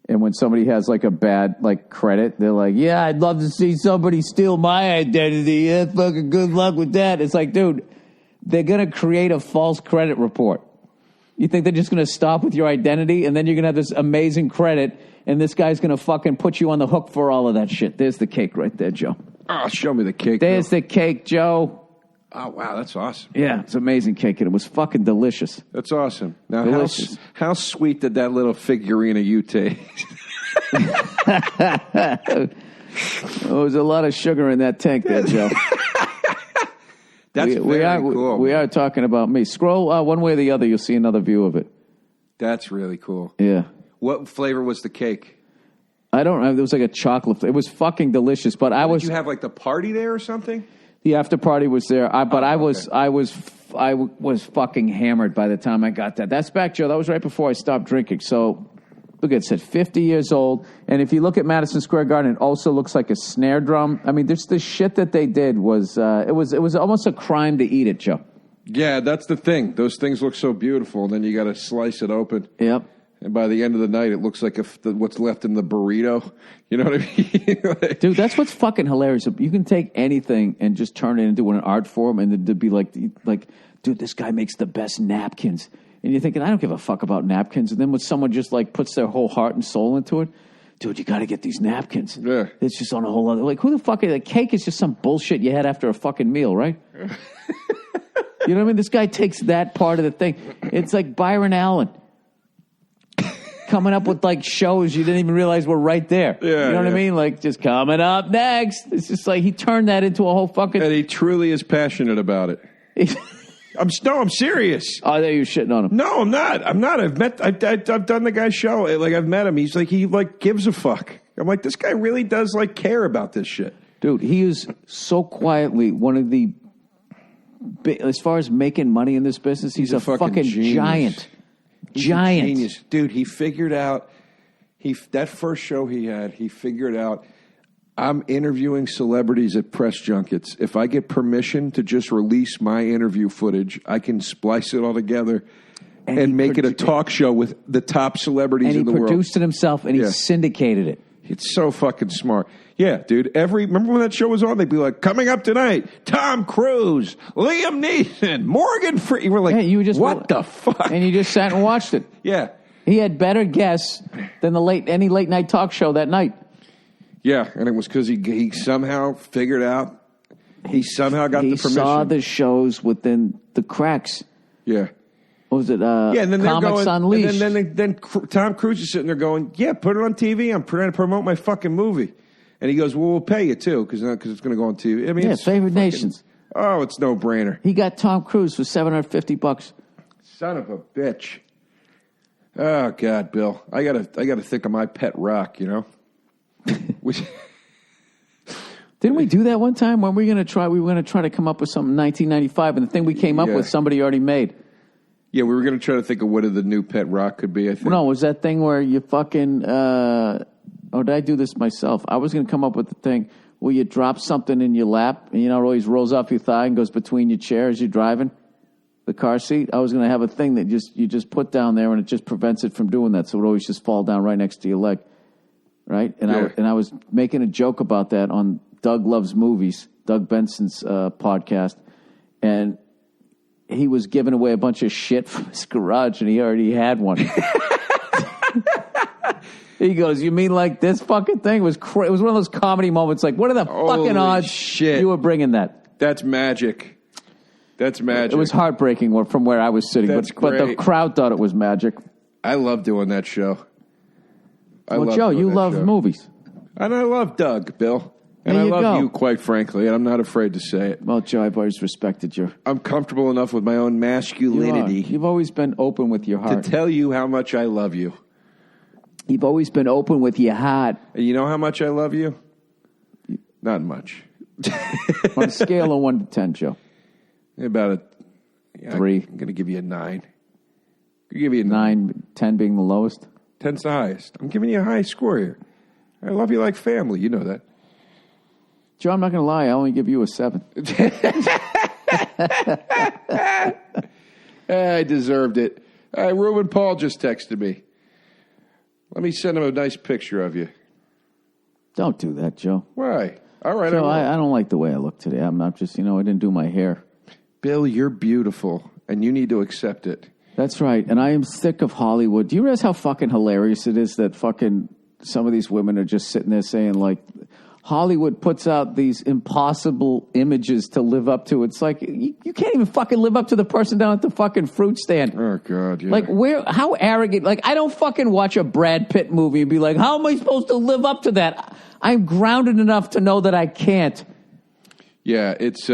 And when somebody has like a bad like credit, they're like, "Yeah, I'd love to see somebody steal my identity. Yeah, fucking good luck with that." It's like, dude, they're gonna create a false credit report. You think they're just gonna stop with your identity, and then you're gonna have this amazing credit, and this guy's gonna fucking put you on the hook for all of that shit? There's the cake right there, Joe. Oh, show me the cake. There's the cake, Joe. Oh, wow, that's awesome. Yeah, it's amazing cake, and it was fucking delicious. That's awesome. Now, how sweet did that little figurine of you taste? There was a lot of sugar in that tank there, Joe. That's very cool. We are talking about me. Scroll one way or the other, you'll see another view of it. That's really cool. Yeah. What flavor was the cake? I don't know. It was like a chocolate. It was fucking delicious, but Did you have like the party there or something? The after party was there, I was fucking hammered by the time I got that. That's back, Joe. That was right before I stopped drinking. So, look, it said 50 years old. And if you look at Madison Square Garden, it also looks like a snare drum. I mean, the shit that they did was it was almost a crime to eat it, Joe. Yeah, that's the thing. Those things look so beautiful, and then you got to slice it open. Yep. And by the end of the night, it looks like what's left in the burrito. You know what I mean? Like, dude, that's what's fucking hilarious. You can take anything and just turn it into an art form, and to be like, dude, this guy makes the best napkins. And you're thinking, I don't give a fuck about napkins. And then when someone just like puts their whole heart and soul into it, dude, you got to get these napkins. Yeah. It's just on a whole other, like, who the fuck is, like, cake is just some bullshit you had after a fucking meal, right? You know what I mean? This guy takes that part of the thing. It's like Byron Allen coming up with like shows you didn't even realize were right there. Yeah, you know what I mean? Like, just coming up next. It's just like he turned that into a whole fucking. And he truly is passionate about it. I'm serious. Oh, there you're shitting on him. No, I'm not. I've done the guy's show. Like, I've met him. He gives a fuck. I'm like, this guy really does like care about this shit. Dude, he is so quietly one of the, as far as making money in this business, he's a fucking giant. Giant. Genius. Dude, he figured out, that first show he figured out, I'm interviewing celebrities at press junkets. If I get permission to just release my interview footage, I can splice it all together and make it a talk show with the top celebrities in the world. And he produced it himself, and he syndicated it. It's so fucking smart. Yeah, dude. Remember when that show was on? They'd be like, coming up tonight, Tom Cruise, Liam Neeson, Morgan Freeman. You were like, what the fuck? And you just sat and watched it. Yeah. He had better guests than any late night talk show that night. Yeah, and it was because he somehow figured out, he somehow got the permission. He saw the shows within the cracks. Yeah. What was it? And then Comics Unleashed. And then Tom Cruise is sitting there going, yeah, put it on TV. I'm trying to promote my fucking movie. And he goes, well, we'll pay you too because it's going to go on TV. I mean, it's Favored Nations. Oh, it's no brainer. He got Tom Cruise for $750. Son of a bitch. Oh God, Bill, I gotta think of my pet rock. You know. Didn't we do that one time? When we were going to try to come up with something in 1995, and the thing we came up with, somebody already made. Yeah, we were going to try to think of what the new pet rock could be, I think. No, it was that thing where you fucking... did I do this myself? I was going to come up with the thing where you drop something in your lap, and it always rolls off your thigh and goes between your chair as you're driving the car seat. I was going to have a thing that you just put down there, and it just prevents it from doing that, so it would always just fall down right next to your leg. Right? And I was making a joke about that on Doug Loves Movies, Doug Benson's podcast, and he was giving away a bunch of shit from his garage, and he already had one. He goes, you mean like this fucking thing? It was one of those comedy moments, like, what are the fucking odds you were bringing that? That's magic. That's magic. It was heartbreaking from where I was sitting, but the crowd thought it was magic. I love doing that show. Joe, you love movies. And I love Doug, Bill. And I love you, quite frankly, and I'm not afraid to say it. Well, Joe, I've always respected you. I'm comfortable enough with my own masculinity. You've always been open with your heart. To tell you how much I love you. You've always been open with your heart. And you know how much I love you? Not much. On a scale of 1 to 10, Joe. About a 3. I'm going to give you a 9. I'll give you a 9, 10 being the lowest? 10's the highest. I'm giving you a high score here. I love you like family. You know that. Joe, I'm not going to lie. I only give you a 7. I deserved it. Ruben Paul just texted me. Let me send him a nice picture of you. Don't do that, Joe. Why? All right. Joe, I don't like the way I look today. I'm not just, I didn't do my hair. Bill, you're beautiful, and you need to accept it. That's right. And I am sick of Hollywood. Do you realize how fucking hilarious it is that fucking some of these women are just sitting there saying, like, Hollywood puts out these impossible images to live up to. It's like, you can't even fucking live up to the person down at the fucking fruit stand. Oh, God, yeah. Like, how arrogant. Like, I don't fucking watch a Brad Pitt movie and be like, how am I supposed to live up to that? I'm grounded enough to know that I can't. Yeah, it's...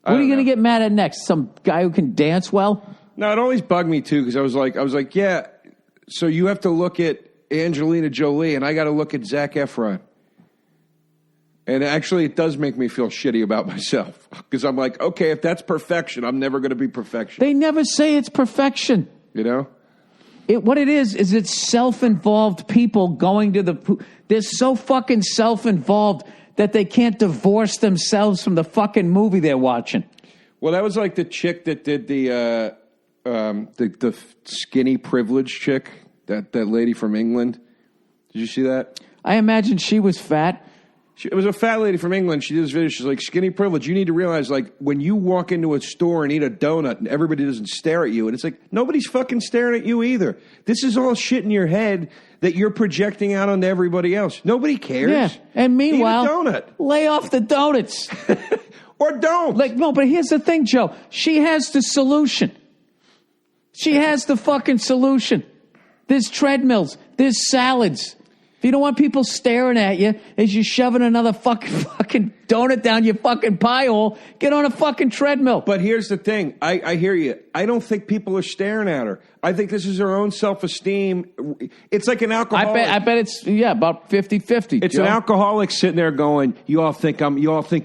What are you going to get mad at next? Some guy who can dance well? No, it always bugged me, too, because I was like, yeah, so you have to look at Angelina Jolie, and I got to look at Zac Efron. And actually, it does make me feel shitty about myself. Because I'm like, okay, if that's perfection, I'm never going to be perfection. They never say it's perfection. You know? What it is it's self-involved people going to the... They're so fucking self-involved that they can't divorce themselves from the fucking movie they're watching. Well, that was like the chick that did the skinny privilege chick, that lady from England. Did you see that? I imagine she was fat. It was a fat lady from England. She did this video. She's like, skinny privilege. You need to realize, like, when you walk into a store and eat a donut and everybody doesn't stare at you, and it's like, nobody's fucking staring at you either. This is all shit in your head that you're projecting out onto everybody else. Nobody cares. Yeah. And meanwhile, eat a donut. Lay off the donuts. Or don't. No, but here's the thing, Joe. She has the solution. She has the fucking solution. There's treadmills. There's salads. If you don't want people staring at you as you're shoving another fucking donut down your fucking pie hole, get on a fucking treadmill. But here's the thing. I hear you. I don't think people are staring at her. I think this is her own self-esteem. It's like an alcoholic. I bet it's, about 50-50. It's Joe. an alcoholic sitting there going, you all think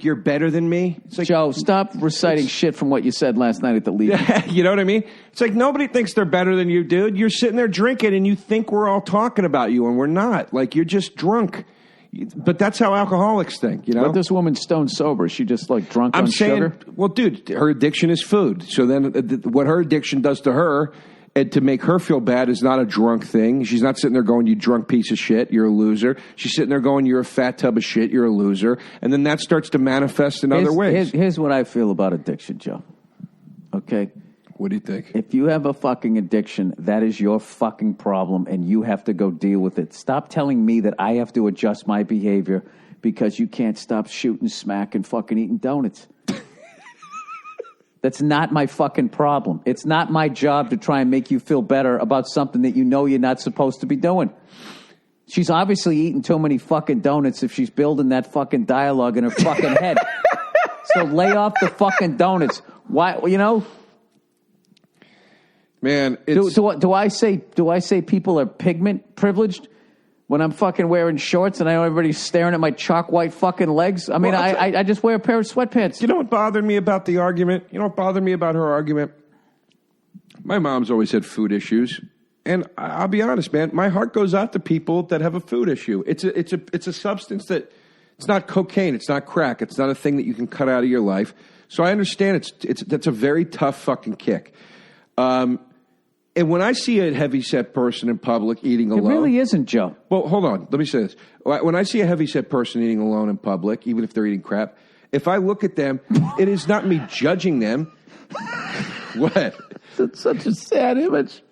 you're better than me? It's like, Joe, stop reciting shit from what you said last night at the Legion. You know what I mean? It's like nobody thinks they're better than you, dude. You're sitting there drinking and you think we're all talking about you and we're not. Like, you're just drunk. But that's how alcoholics think, you know? But this woman's stone sober. She just like drunk on sugar? Well, dude, her addiction is food. So then what her addiction does to her, and to make her feel bad, is not a drunk thing. She's not sitting there going, you drunk piece of shit, you're a loser. She's sitting there going, you're a fat tub of shit, you're a loser. And then that starts to manifest in other ways. Here's what I feel about addiction, Joe. Okay? What do you think? If you have a fucking addiction, that is your fucking problem, and you have to go deal with it. Stop telling me that I have to adjust my behavior because you can't stop shooting smack and fucking eating donuts. That's not my fucking problem. It's not my job to try and make you feel better about something that you know you're not supposed to be doing. She's obviously eating too many fucking donuts if she's building that fucking dialogue in her fucking head. So lay off the fucking donuts. Why, you know? Man, do I say people are pigment privileged when I'm fucking wearing shorts and I know everybody's staring at my chalk white fucking legs? I mean, I just wear a pair of sweatpants. You know what bothered me about the argument? You know what bothered me about her argument? My mom's always had food issues, and I'll be honest, man. My heart goes out to people that have a food issue. It's a substance that it's not cocaine, it's not crack, it's not a thing that you can cut out of your life. So I understand that's a very tough fucking kick. And when I see a heavyset person in public eating alone... It really isn't, Joe. Well, hold on. Let me say this. When I see a heavyset person eating alone in public, even if they're eating crap, if I look at them, it is not me judging them. What? That's such a sad image.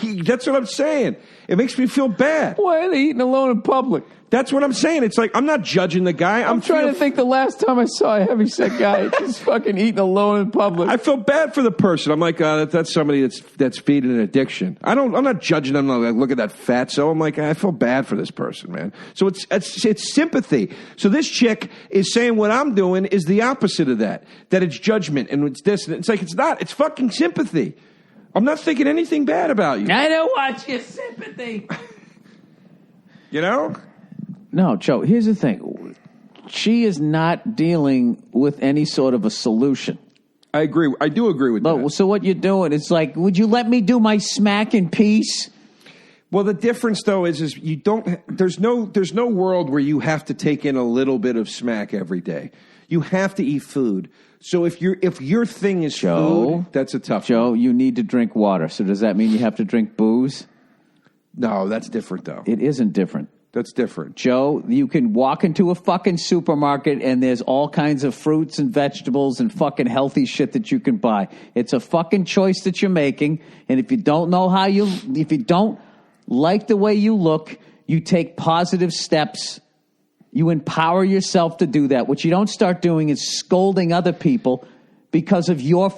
That's what I'm saying. It makes me feel bad. Why are they eating alone in public? That's what I'm saying. It's like, I'm not judging the guy. I'm trying to think the last time I saw a heavyset guy just fucking eating alone in public. I feel bad for the person. I'm like, that's somebody that's feeding an addiction. I'm not judging them. I'm like, look at that fatso. I'm like, I feel bad for this person, man. So it's sympathy. So this chick is saying what I'm doing is the opposite of that. That it's judgment and it's this. And it's like, it's not. It's fucking sympathy. I'm not thinking anything bad about you. I don't want your sympathy. You know? No, Joe, here's the thing. She is not dealing with any sort of a solution. I agree. I do agree with that. So what you're doing, it's like, would you let me do my smack in peace? Well, the difference, though, is you don't. There's no world where you have to take in a little bit of smack every day. You have to eat food. So if your thing is food, that's a tough Joe, one. you need to drink water. So does that mean you have to drink booze? No, that's different, though. It isn't different. That's different. Joe, you can walk into a fucking supermarket and there's all kinds of fruits and vegetables and fucking healthy shit that you can buy. It's a fucking choice that you're making. And if you don't like the way you look, you take positive steps. You empower yourself to do that. What you don't start doing is scolding other people because of your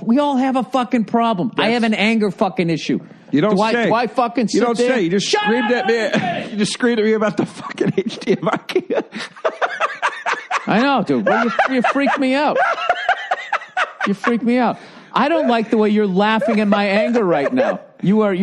we all have a fucking problem. I have an anger fucking issue. You don't say. Do I fucking sit You don't there? say. You just screamed at me. You just screamed at me about the fucking HDMI. I know, dude. Well, you freak me out. You freak me out. I don't like the way you're laughing at my anger right now. You're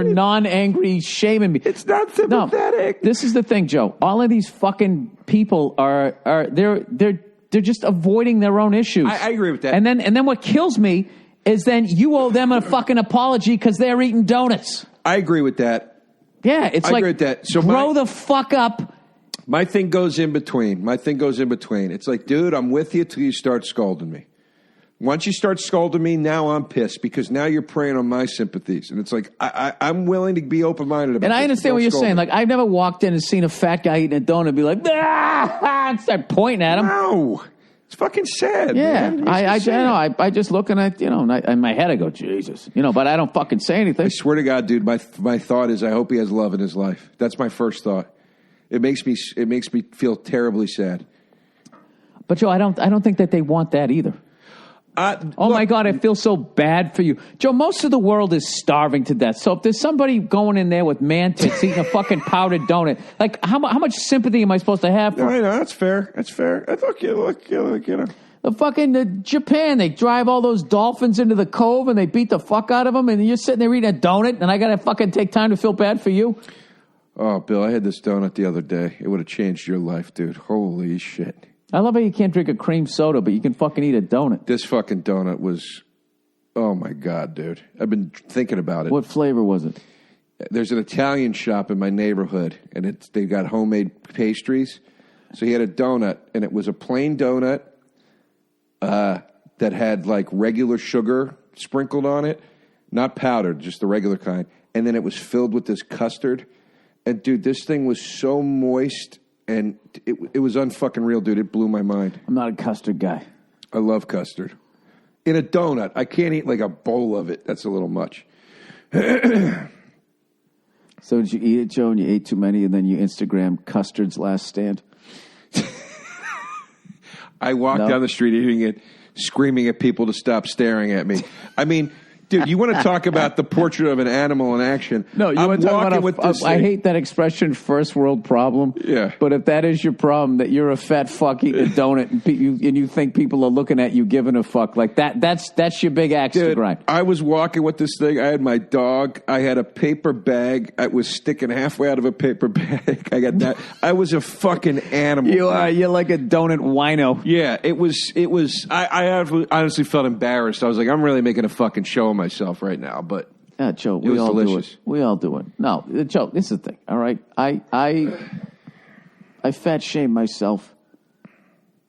non-angry shaming me. It's not sympathetic. No, this is the thing, Joe. All of these fucking people they're just avoiding their own issues. I agree with that. And then what kills me is then you owe them a fucking apology because they're eating donuts. I agree with that. Yeah, it's I agree with that. So grow the fuck up. My thing goes in between. It's like, dude, I'm with you till you start scolding me. Once you start scolding me, now I'm pissed because now you're preying on my sympathies. And it's like, I'm willing to be open-minded about it. And I understand what you're saying. Like, I've never walked in and seen a fat guy eating a donut and be like, and start pointing at him. No. It's fucking sad. Yeah. Man. I know. I just look and in my head I go, Jesus. But I don't fucking say anything. I swear to God, dude, my thought is I hope he has love in his life. That's my first thought. It makes me feel terribly sad. But Joe, I don't think that they want that either. My God, I feel so bad for you. Joe, most of the world is starving to death. So if there's somebody going in there with man tits eating a fucking powdered donut, like how much sympathy am I supposed to have for? No, I know, that's fair. Look, The fucking Japan, they drive all those dolphins into the cove and they beat the fuck out of them, and you're sitting there eating a donut, and I got to fucking take time to feel bad for you? Oh, Bill, I had this donut the other day. It would have changed your life, dude. Holy shit. I love how you can't drink a cream soda, but you can fucking eat a donut. This fucking donut was, oh my God, dude. I've been thinking about it. What flavor was it? There's an Italian shop in my neighborhood, and they got homemade pastries. So he had a donut, and it was a plain donut that had like regular sugar sprinkled on it, not powdered, just the regular kind. And then it was filled with this custard. And dude, this thing was so moist. And it was unfucking real, dude. It blew my mind. I'm not a custard guy. I love custard. In a donut. I can't eat like a bowl of it. That's a little much. So did you eat it, Joe, and you ate too many, and then you Instagram Custard's Last Stand? I walked down the street eating it, screaming at people to stop staring at me. I mean... Dude, you want to talk about the portrait of an animal in action? No, you want to talk about I hate that expression, first world problem. Yeah. But if that is your problem, that you're a fat fuck eating a donut and you think people are looking at you giving a fuck, like that's your big axe to grind. I was walking with this thing. I had my dog. I had a paper bag. I was sticking halfway out of a paper bag. I got that. I was a fucking animal. You're like a donut wino. Yeah, it was. I honestly felt embarrassed. I was like, I'm really making a fucking show of myself right now, but Joe, we all delicious. Do it. We all do it. No, Joe, this is the thing. All right, I fat shame myself,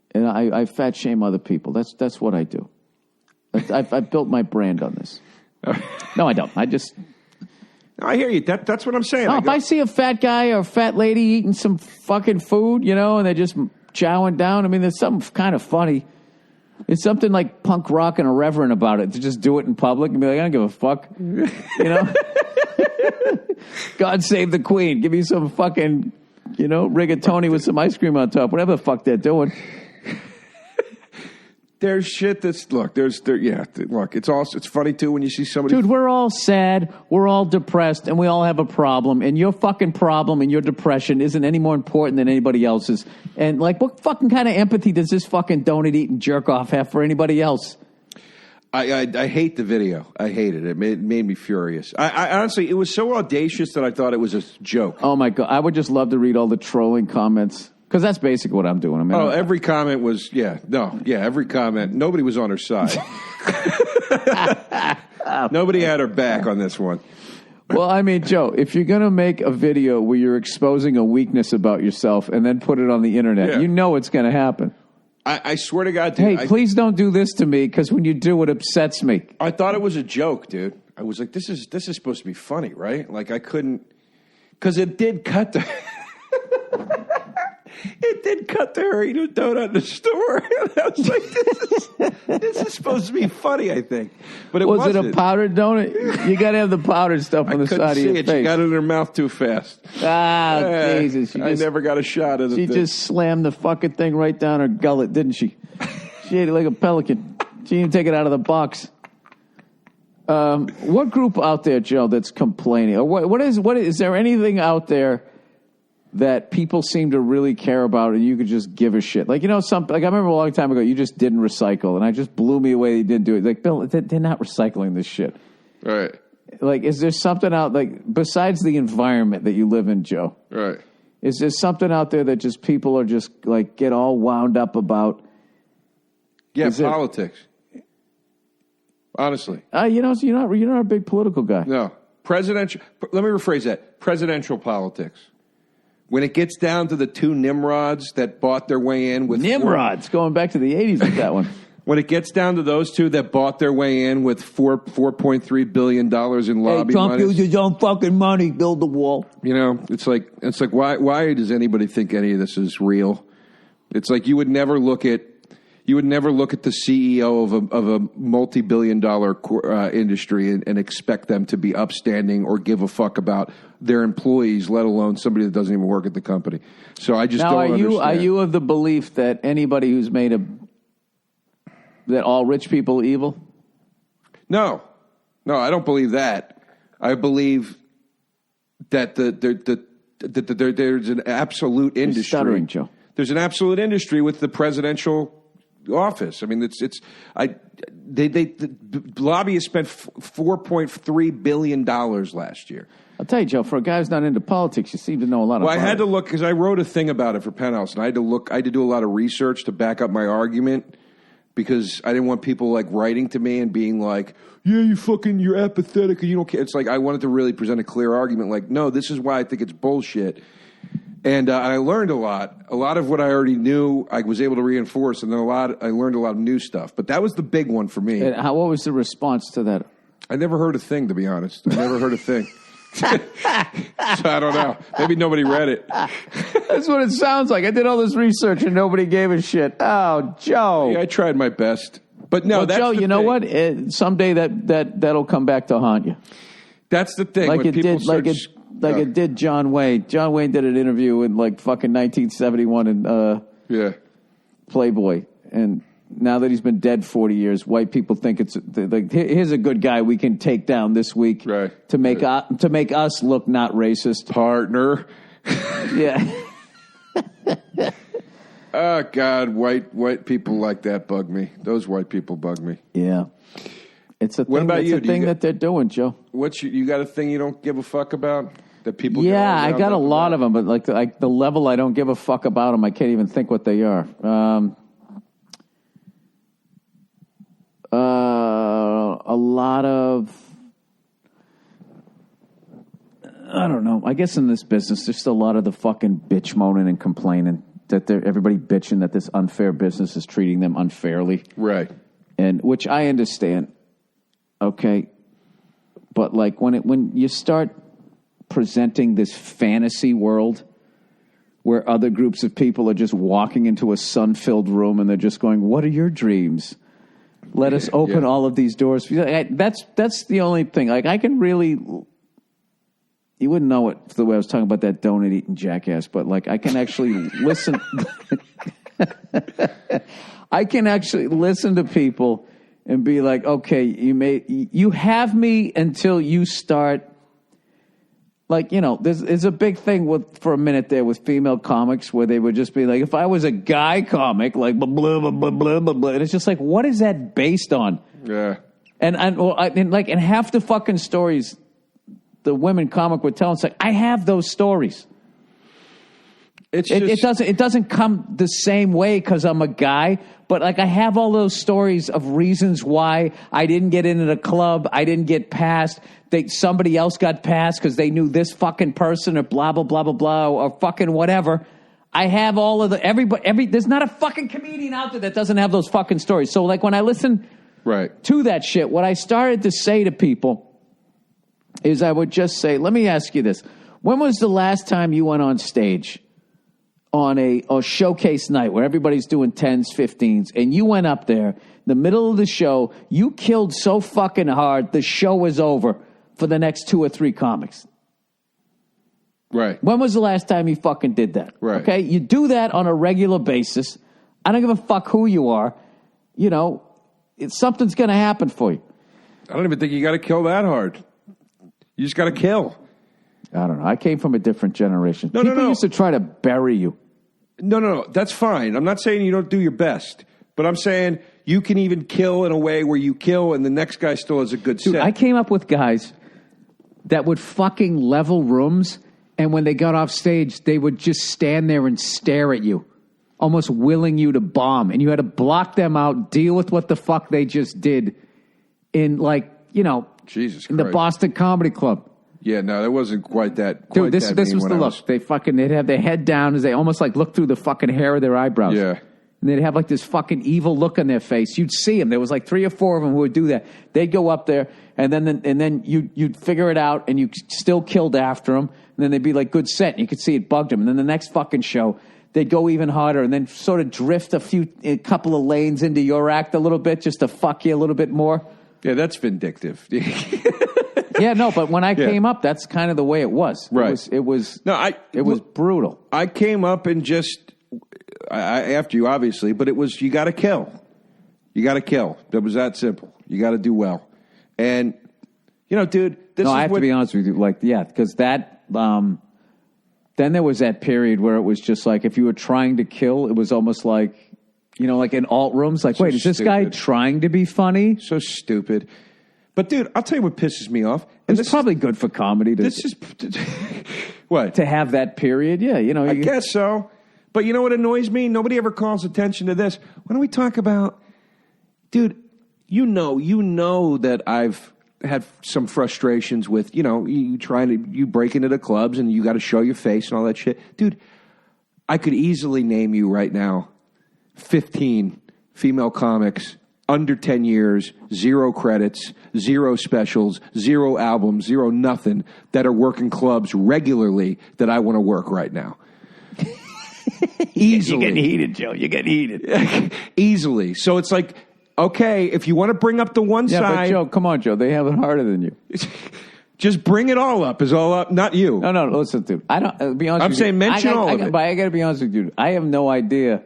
and I fat shame other people. That's what I do. I've built my brand on this. No, I don't. I hear you. That's what I'm saying. No, if I see a fat guy or a fat lady eating some fucking food, and they're just chowing down, I mean, there's something kind of funny. It's something like punk rock and irreverent about it to just do it in public and be like, I don't give a fuck. God save the Queen. Give me some fucking, rigatoni with some ice cream on top. Whatever the fuck they're doing. There's shit that's look. It's funny too when you see somebody. Dude, we're all sad, we're all depressed, and we all have a problem. And your fucking problem and your depression isn't any more important than anybody else's. And like, what fucking kind of empathy does this fucking donut eating jerk off have for anybody else? I hate the video. I hate it. It made me furious. I honestly, it was so audacious that I thought it was a joke. Oh my God, I would just love to read all the trolling comments. Because that's basically what I'm doing. Every comment was, every comment. Nobody was on her side. Nobody had her back on this one. Well, I mean, Joe, if you're going to make a video where you're exposing a weakness about yourself and then put it on the internet, you know it's going to happen. I swear to God, dude. Hey, please don't do this to me, because when you do, it upsets me. I thought it was a joke, dude. I was like, this is supposed to be funny, right? Like, I couldn't, because it did cut to... It did cut to her eating a donut in the store. And I was like, this is supposed to be funny, I think. But it wasn't. Was it a powdered donut? You got to have the powdered stuff on the side of your face. She got it in her mouth too fast. Jesus. I never got a shot of it. She just slammed the fucking thing right down her gullet, didn't she? She ate it like a pelican. She didn't even take it out of the box. What group out there, Joe, that's complaining? Or what is there anything out there that people seem to really care about, and you could just give a shit. Like, I remember a long time ago, you just didn't recycle, and I just blew me away you didn't do it. Like, Bill, they're not recycling this shit. Right. Like, is there something out, like, besides the environment that you live in, Joe? Right. Is there something out there that just people are just, like, get all wound up about? Yeah, politics. Honestly. You're not a big political guy. No. Let me rephrase that. Presidential politics. When it gets down to the two Nimrods that bought their way in with... Nimrods, going back to the 80s with that one. When it gets down to those two that bought their way in with $4.3 billion in lobby Trump money. used his own fucking money, build the wall. It's like why does anybody think any of this is real? It's like you would never look at the CEO of a multi-billion-dollar industry and expect them to be upstanding or give a fuck about their employees, let alone somebody that doesn't even work at the company. So I just don't understand. Are you of the belief that anybody who's that all rich people are evil? No, I don't believe that. I believe that there's an absolute industry. You're stuttering, Joe. There's an absolute industry with the presidential office. I mean, the lobbyists spent $4.3 billion last year. I'll tell you, Joe, for a guy who's not into politics, you seem to know a lot about it. Well, I had to look, because I wrote a thing about it for Penthouse, and I had to do a lot of research to back up my argument, because I didn't want people like writing to me and being like, yeah, you're apathetic, or you don't care. It's like, I wanted to really present a clear argument, like, no, this is why I think it's bullshit. And I learned a lot. A lot of what I already knew, I was able to reinforce, and then I learned a lot of new stuff. But that was the big one for me. And what was the response to that? I never heard a thing, to be honest. I never heard a thing. So I don't know. Maybe nobody read it. That's what it sounds like. I did all this research and nobody gave a shit. Oh, Joe. Yeah, I tried my best. But no, that's Joe, the you know thing. what? Someday that'll come back to haunt you. That's the thing. Like when it did. It did John Wayne. John Wayne did an interview in like fucking 1971 in Playboy, and now that he's been dead 40 years, white people think it's like, here's a good guy we can take down this week to make us look not racist. Partner. Yeah. Oh God, white people like that bug me. Those white people bug me. Yeah. It's a thing. What about you? It's a thing that they're doing, Joe. You got a thing you don't give a fuck about that people? Yeah, I got a lot of them, but like the level I don't give a fuck about them, I can't even think what they are. A lot of, I don't know. I guess in this business, there's still a lot of the fucking bitch moaning and complaining that everybody bitching that this unfair business is treating them unfairly, right? And which I understand. Okay, but like when you start presenting this fantasy world where other groups of people are just walking into a sun-filled room and they're just going, "What are your dreams? Let us open all of these doors." That's the only thing. Like I can really, you wouldn't know it the way I was talking about that donut-eating jackass, but like I can actually listen. I can actually listen to people and be like, okay, you have me until you start. Like, there's a big thing for a minute there with female comics where they would just be like, if I was a guy comic, like blah blah blah blah blah blah blah, and it's just like, what is that based on? Yeah. And half the fucking stories the women comic would tell, it's like, I have those stories. It doesn't come the same way because I'm a guy, but like I have all those stories of reasons why I didn't get into the club, I didn't get passed, somebody else got passed because they knew this fucking person or blah blah blah blah blah or fucking whatever. I have all of there's not a fucking comedian out there that doesn't have those fucking stories. So like when I listen to that shit, what I started to say to people is I would just say, let me ask you this: when was the last time you went on stage on a showcase night where everybody's doing 10s, 15s, and you went up there, the middle of the show, you killed so fucking hard, the show is over for the next 2 or 3 comics? Right. When was the last time you fucking did that? Right. Okay? You do that on a regular basis. I don't give a fuck who you are. Something's going to happen for you. I don't even think you got to kill that hard. You just got to kill. I don't know. I came from a different generation. No, People used to try to bury you. No. That's fine. I'm not saying you don't do your best, but I'm saying you can even kill in a way where you kill and the next guy still has a good set. I came up with guys that would fucking level rooms, and when they got off stage, they would just stand there and stare at you, almost willing you to bomb, and you had to block them out, deal with what the fuck they just did in, like, you know, Jesus in the Boston Comedy Club. Yeah, no, that wasn't quite that. Dude, this was the look. They'd have their head down as they almost like look through the fucking hair of their eyebrows. Yeah. And they'd have like this fucking evil look on their face. You'd see them. There was like 3 or 4 of them who would do that. They'd go up there, and then you'd figure it out, and you still killed after them. And then they'd be like, good set, and you could see it bugged them. And then the next fucking show, they'd go even harder, and then sort of drift a couple of lanes into your act a little bit, just to fuck you a little bit more. Yeah, that's vindictive. Yeah, no, but when I came up, that's kind of the way it was. Right. It was brutal. I came up and after you, obviously, but it was, you got to kill. You got to kill. It was that simple. You got to do well. And, you know, dude, I have to be honest with you. Like, yeah, because that, then there was that period where it was just like, if you were trying to kill, it was almost like, you know, like in alt rooms, like, so wait, is this guy trying to be funny? So stupid. But, dude, I'll tell you what pisses me off. And it's probably good for comedy to what? To have that period. Yeah, you know. I guess so. But you know what annoys me? Nobody ever calls attention to this. Why don't we talk about, dude, you know that I've had some frustrations with, you know, you break into the clubs and you got to show your face and all that shit. Dude, I could easily name you right now 15 female comics under 10 years, 0 credits, 0 specials, 0 albums, 0 nothing that are working clubs regularly that I want to work right now. Easily. You're getting heated, Joe. You're getting heated. Easily. So it's like, okay, if you want to bring up the one side. But Joe, come on, Joe. They have it harder than you. Just bring it all up. Is all up, not you. No, listen, dude. I don't, be honest I'm with saying you. mention all of it. But I got to be honest with you. I have no idea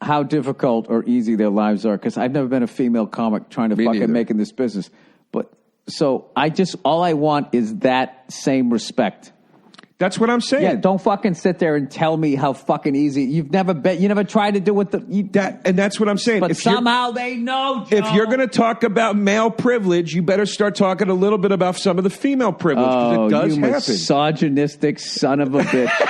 how difficult or easy their lives are, because I've never been a female comic trying to fucking make in this business. But so all I want is that same respect. That's what I'm saying. Yeah, don't fucking sit there and tell me how fucking easy. You never tried to do what and that's what I'm saying. But somehow they know, Joe. If you're going to talk about male privilege, you better start talking a little bit about some of the female privilege, because it does happen. Misogynistic son of a bitch.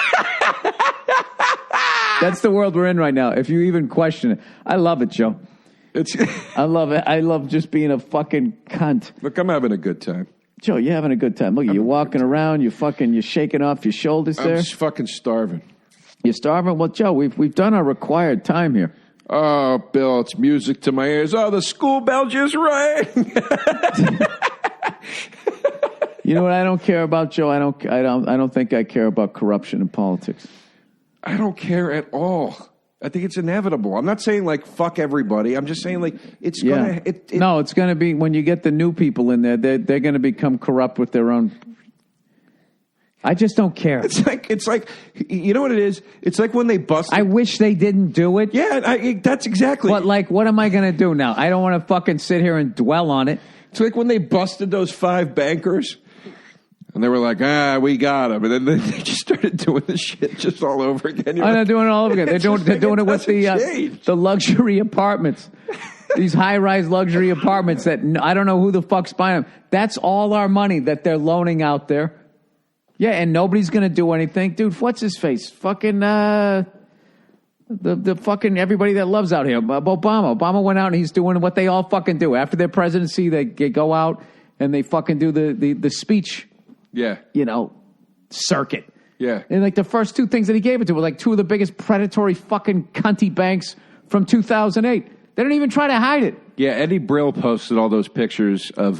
That's the world we're in right now. If you even question it, I love it, Joe. I love it. I love just being a fucking cunt. Look, I'm having a good time. Joe, you're having a good time. Look, you're walking around. You're shaking off your shoulders there. I'm just fucking starving. You're starving? Well, Joe, we've done our required time here. Oh, Bill, it's music to my ears. Oh, the school bell just rang. You know what I don't care about, Joe? I don't think I care about corruption in politics. I don't care at all. I think it's inevitable. I'm not saying like fuck everybody. I'm just saying like it's gonna. No, it's gonna be when you get the new people in there. They're gonna become corrupt with their own. I just don't care. It's like you know what it is. It's like when they bust. I wish they didn't do it. Yeah, that's exactly. But like, what am I gonna do now? I don't want to fucking sit here and dwell on it. It's like when they busted those 5 bankers. And they were like, we got them. And then they just started doing this shit just all over again. They're doing it all over again. They're doing it with the luxury apartments. These high-rise luxury apartments that I don't know who the fuck's buying them. That's all our money that they're loaning out there. Yeah, and nobody's going to do anything. Dude, what's his face? Fucking, the fucking everybody that loves out here. Obama. Obama went out and he's doing what they all fucking do. After their presidency, they go out and they fucking do the speech. Yeah. You know, circuit. Yeah. And like the first 2 things that he gave it to were like 2 of the biggest predatory fucking cunty banks from 2008. They don't even try to hide it. Yeah, Eddie Brill posted all those pictures of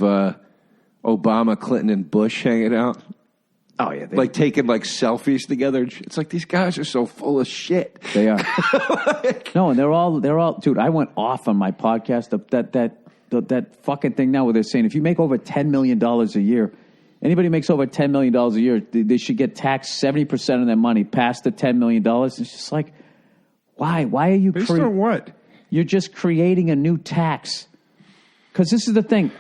Obama, Clinton, and Bush hanging out. Oh, yeah. Like taking like selfies together. It's like these guys are so full of shit. They are. No, and they're all, dude, I went off on my podcast, that fucking thing now where they're saying if you make over $10 million a year, anybody who makes over $10 million a year, they should get taxed 70% of their money past the $10 million. It's just like, why? Why are you... Based on what? You're just creating a new tax. Because this is the thing.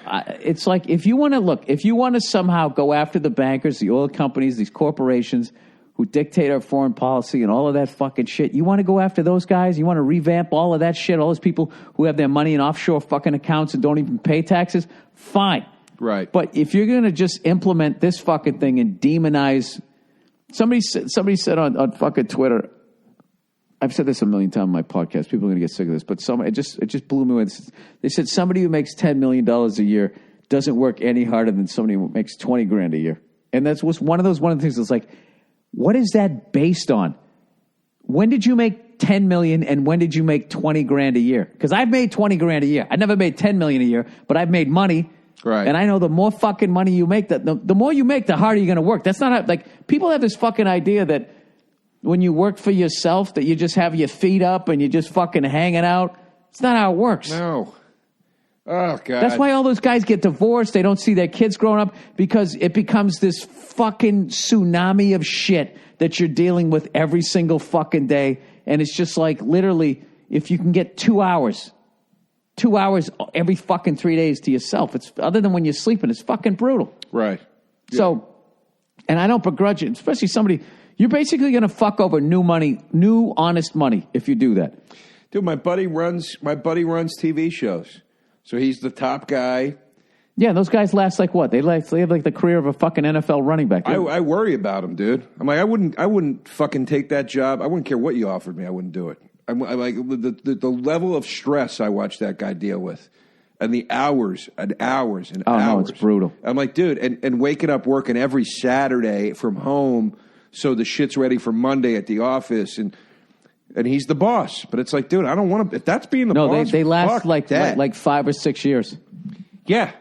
It's like if you want to somehow go after the bankers, the oil companies, these corporations who dictate our foreign policy and all of that fucking shit, you want to go after those guys? You want to revamp all of that shit, all those people who have their money in offshore fucking accounts and don't even pay taxes? Fine. Right. But if you're going to just implement this fucking thing and demonize... Somebody said on fucking Twitter... I've said this a million times on my podcast. People are going to get sick of this, but it just blew me away. They said somebody who makes $10 million a year doesn't work any harder than somebody who makes $20,000 a year. And that's one of the things that's like, what is that based on? When did you make $10 million and when did you make $20,000 a year? Because I've made $20,000 a year. I never made $10 million a year, but I've made money. Right. And I know the more fucking money you make, the more you make, the harder you're going to work. That's not how, like, people have this fucking idea that when you work for yourself, that you just have your feet up and you're just fucking hanging out. It's not how it works. No. Oh, God. That's why all those guys get divorced. They don't see their kids growing up because it becomes this fucking tsunami of shit that you're dealing with every single fucking day. And it's just like, literally, if you can get 2 hours every fucking 3 days to yourself, it's other than when you're sleeping, it's fucking brutal. Right. Yeah. So, and I don't begrudge it, especially somebody... You're basically going to fuck over new honest money if you do that. Dude, my buddy runs TV shows. So he's the top guy. Yeah, those guys last like what? They have like the career of a fucking NFL running back. I worry about him, dude. I'm like, I wouldn't fucking take that job. I wouldn't care what you offered me. I wouldn't do it. I like the level of stress I watch that guy deal with. And the hours and hours and hours. Oh, no, it's brutal. I'm like, dude, and waking up working every Saturday from home so the shit's ready for Monday at the office, and he's the boss. But it's like, dude, I don't want to. If that's being the boss, they last like that. like 5 or 6 years. Yeah,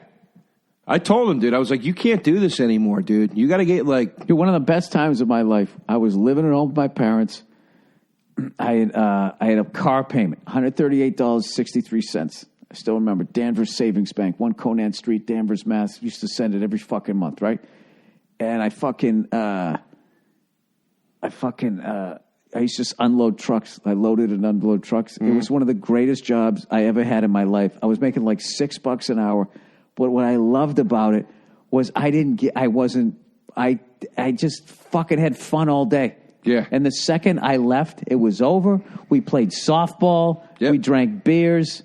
I told him, dude. I was like, you can't do this anymore, dude. You got to get like. Dude, one of the best times of my life. I was living at home with my parents. I had a car payment, $138.63. I still remember Danvers Savings Bank, 1 Conan Street, Danvers, Mass. Used to send it every fucking month, right? And I used to just unload trucks. I loaded and unload trucks. It was one of the greatest jobs I ever had in my life. I was making like $6 an hour. But what I loved about it was I just fucking had fun all day. Yeah. And the second I left, it was over. We played softball. Yep. We drank beers.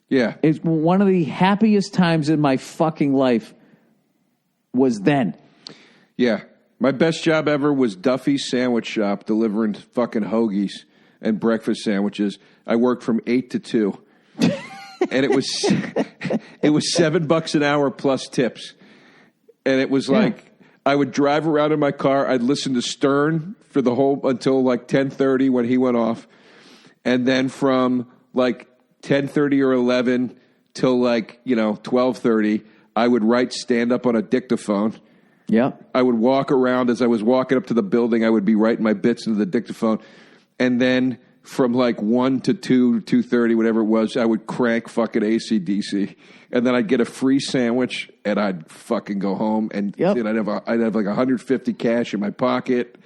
Yeah. It's one of the happiest times in my fucking life was then. Yeah. My best job ever was Duffy's Sandwich Shop, delivering fucking hoagies and breakfast sandwiches. I worked from 8 to 2. And it was $7 an hour plus tips. And it was like, I would drive around in my car. I'd listen to Stern for the whole, until like 10:30 when he went off. And then from like 10:30 or 11 till like, 12:30, I would write stand up on a dictaphone. Yeah. I would walk around. As I was walking up to the building, I would be writing my bits into the dictaphone. And then from like 1 to 2, 2:30, whatever it was, I would crank fucking AC/DC. And then I'd get a free sandwich and I'd fucking go home. And I'd have like 150 cash in my pocket,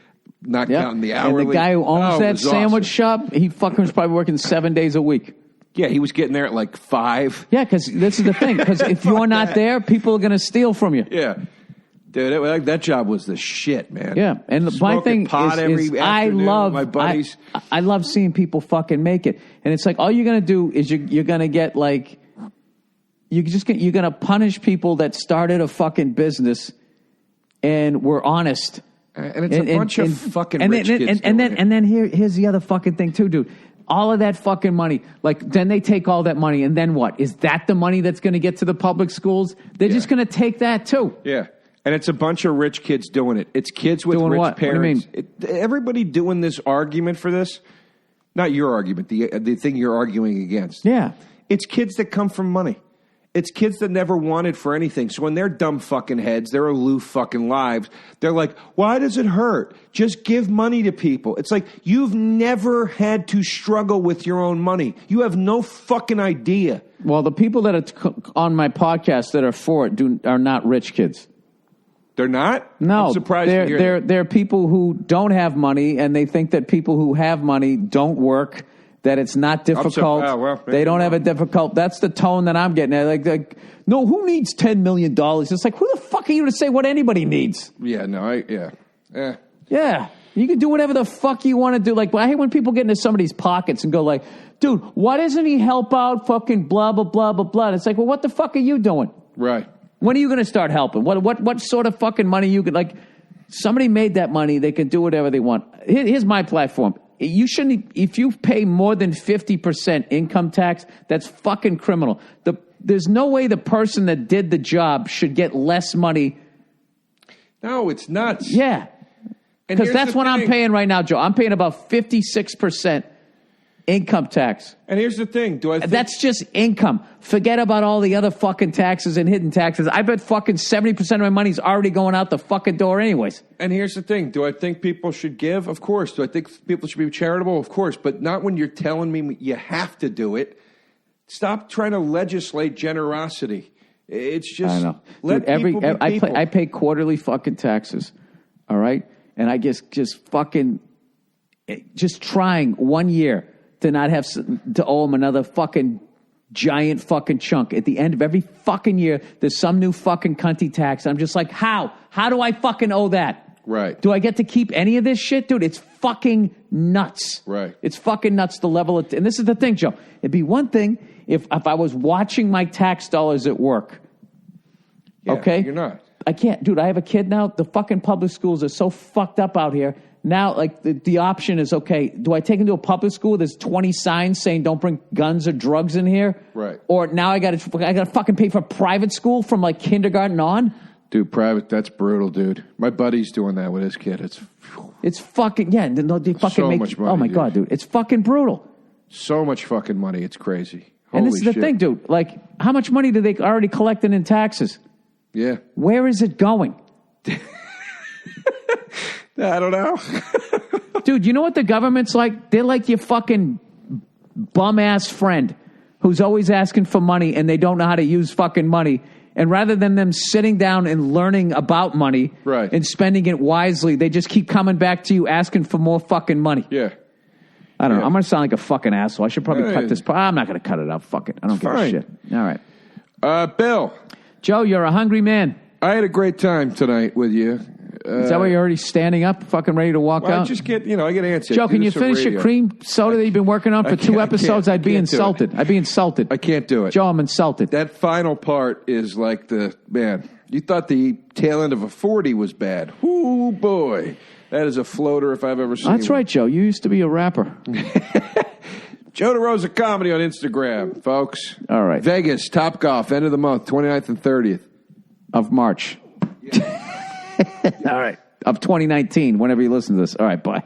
not counting the hourly. And the guy who owns that sandwich shop, he fucking was probably working 7 days a week. Yeah, he was getting there at like 5. Yeah, because this is the thing. Because if you're not there, people are going to steal from you. Yeah. Dude, that job was the shit, man. Yeah, and my thing is I love my buddies. I love seeing people fucking make it, and it's like all you're gonna do is you're gonna get like you're gonna punish people that started a fucking business and were honest. And it's a bunch of fucking rich kids. And then here's the other fucking thing too, dude. All of that fucking money, like then they take all that money, and then what? Is that the money that's going to get to the public schools? They're just going to take that too. Yeah. And it's a bunch of rich kids doing it. It's kids with rich what? parents. What do you mean? Everybody doing this argument for this. Not your argument, the thing you're arguing against. Yeah. It's kids that come from money. It's kids that never wanted for anything. So when they're dumb fucking heads, they're aloof fucking lives, they're like, why does it hurt? Just give money to people. It's like, you've never had to struggle with your own money. You have no fucking idea. Well, the people that are on my podcast that are for it are not rich kids. They're not? No, I'm surprised to hear that. They're people who don't have money, and they think that people who have money don't work that it's not difficult. They don't have a difficult. That's the tone that I'm getting. Like, no, who needs $10 million? It's like, who the fuck are you to say what anybody needs? Yeah, no, Yeah. You can do whatever the fuck you want to do. Like, I hate when people get into somebody's pockets and go like, dude, why doesn't he help out fucking blah, blah, blah, blah, blah? And it's like, well, what the fuck are you doing? Right. When are you going to start helping? What sort of fucking money you could, like, somebody made that money. They can do whatever they want. Here's my platform. You shouldn't, if you pay more than 50% income tax, that's fucking criminal. There's no way the person that did the job should get less money. No, it's nuts. Yeah. Because that's what I'm paying right now, Joe. I'm paying about 56% income tax. And here's the thing. That's just income. Forget about all the other fucking taxes and hidden taxes. I bet fucking 70% of my money's already going out the fucking door anyways. And here's the thing. Do I think people should give? Of course. Do I think people should be charitable? Of course. But not when you're telling me you have to do it. Stop trying to legislate generosity. It's just... I know. Let Dude, people be people. I pay quarterly fucking taxes. All right? And I guess just trying 1 year to not have to owe them another fucking giant fucking chunk. At the end of every fucking year, there's some new fucking cunty tax. I'm just like, how? How do I fucking owe that? Right. Do I get to keep any of this shit? Dude, it's fucking nuts. Right. It's fucking nuts the level of... And this is the thing, Joe. It'd be one thing if I was watching my tax dollars at work. Yeah, okay? You're not. I can't. Dude, I have a kid now. The fucking public schools are so fucked up out here. Now, like, the option is, okay, do I take him to a public school? There's 20 signs saying don't bring guns or drugs in here. Right. Or now I got to fucking pay for private school from, like, kindergarten on. Dude, private, that's brutal, dude. My buddy's doing that with his kid. It's fucking, yeah. They fucking so make, much money, oh, my God, dude. It's fucking brutal. So much fucking money. It's crazy. And this is the thing, dude. Like, how much money do they already collecting in taxes? Yeah. Where is it going? I don't know. Dude, you know what the government's like? They're like your fucking bum-ass friend who's always asking for money and they don't know how to use fucking money. And rather than them sitting down and learning about money and spending it wisely, they just keep coming back to you asking for more fucking money. Yeah. I don't know. I'm going to sound like a fucking asshole. I should probably cut this. I'm not going to cut it out. Fuck it. I don't give a shit. All right. Bill. Joe, you're a hungry man. I had a great time tonight with you. Is that why you're already standing up, fucking ready to walk out? I just get, I get antsy. Joe, can you finish your cream soda that you've been working on for 2 episodes? I'd be insulted. I'd be insulted. I can't do it. Joe, I'm insulted. That final part is like man, you thought the tail end of a 40 was bad. Ooh, boy. That is a floater if I've ever seen That's one. Right, Joe. You used to be a rapper. Joe DeRosa Comedy on Instagram, folks. All right. Vegas, Topgolf, end of the month, 29th and 30th. Of March. Yeah. All right. Of 2019, whenever you listen to this. All right, bye.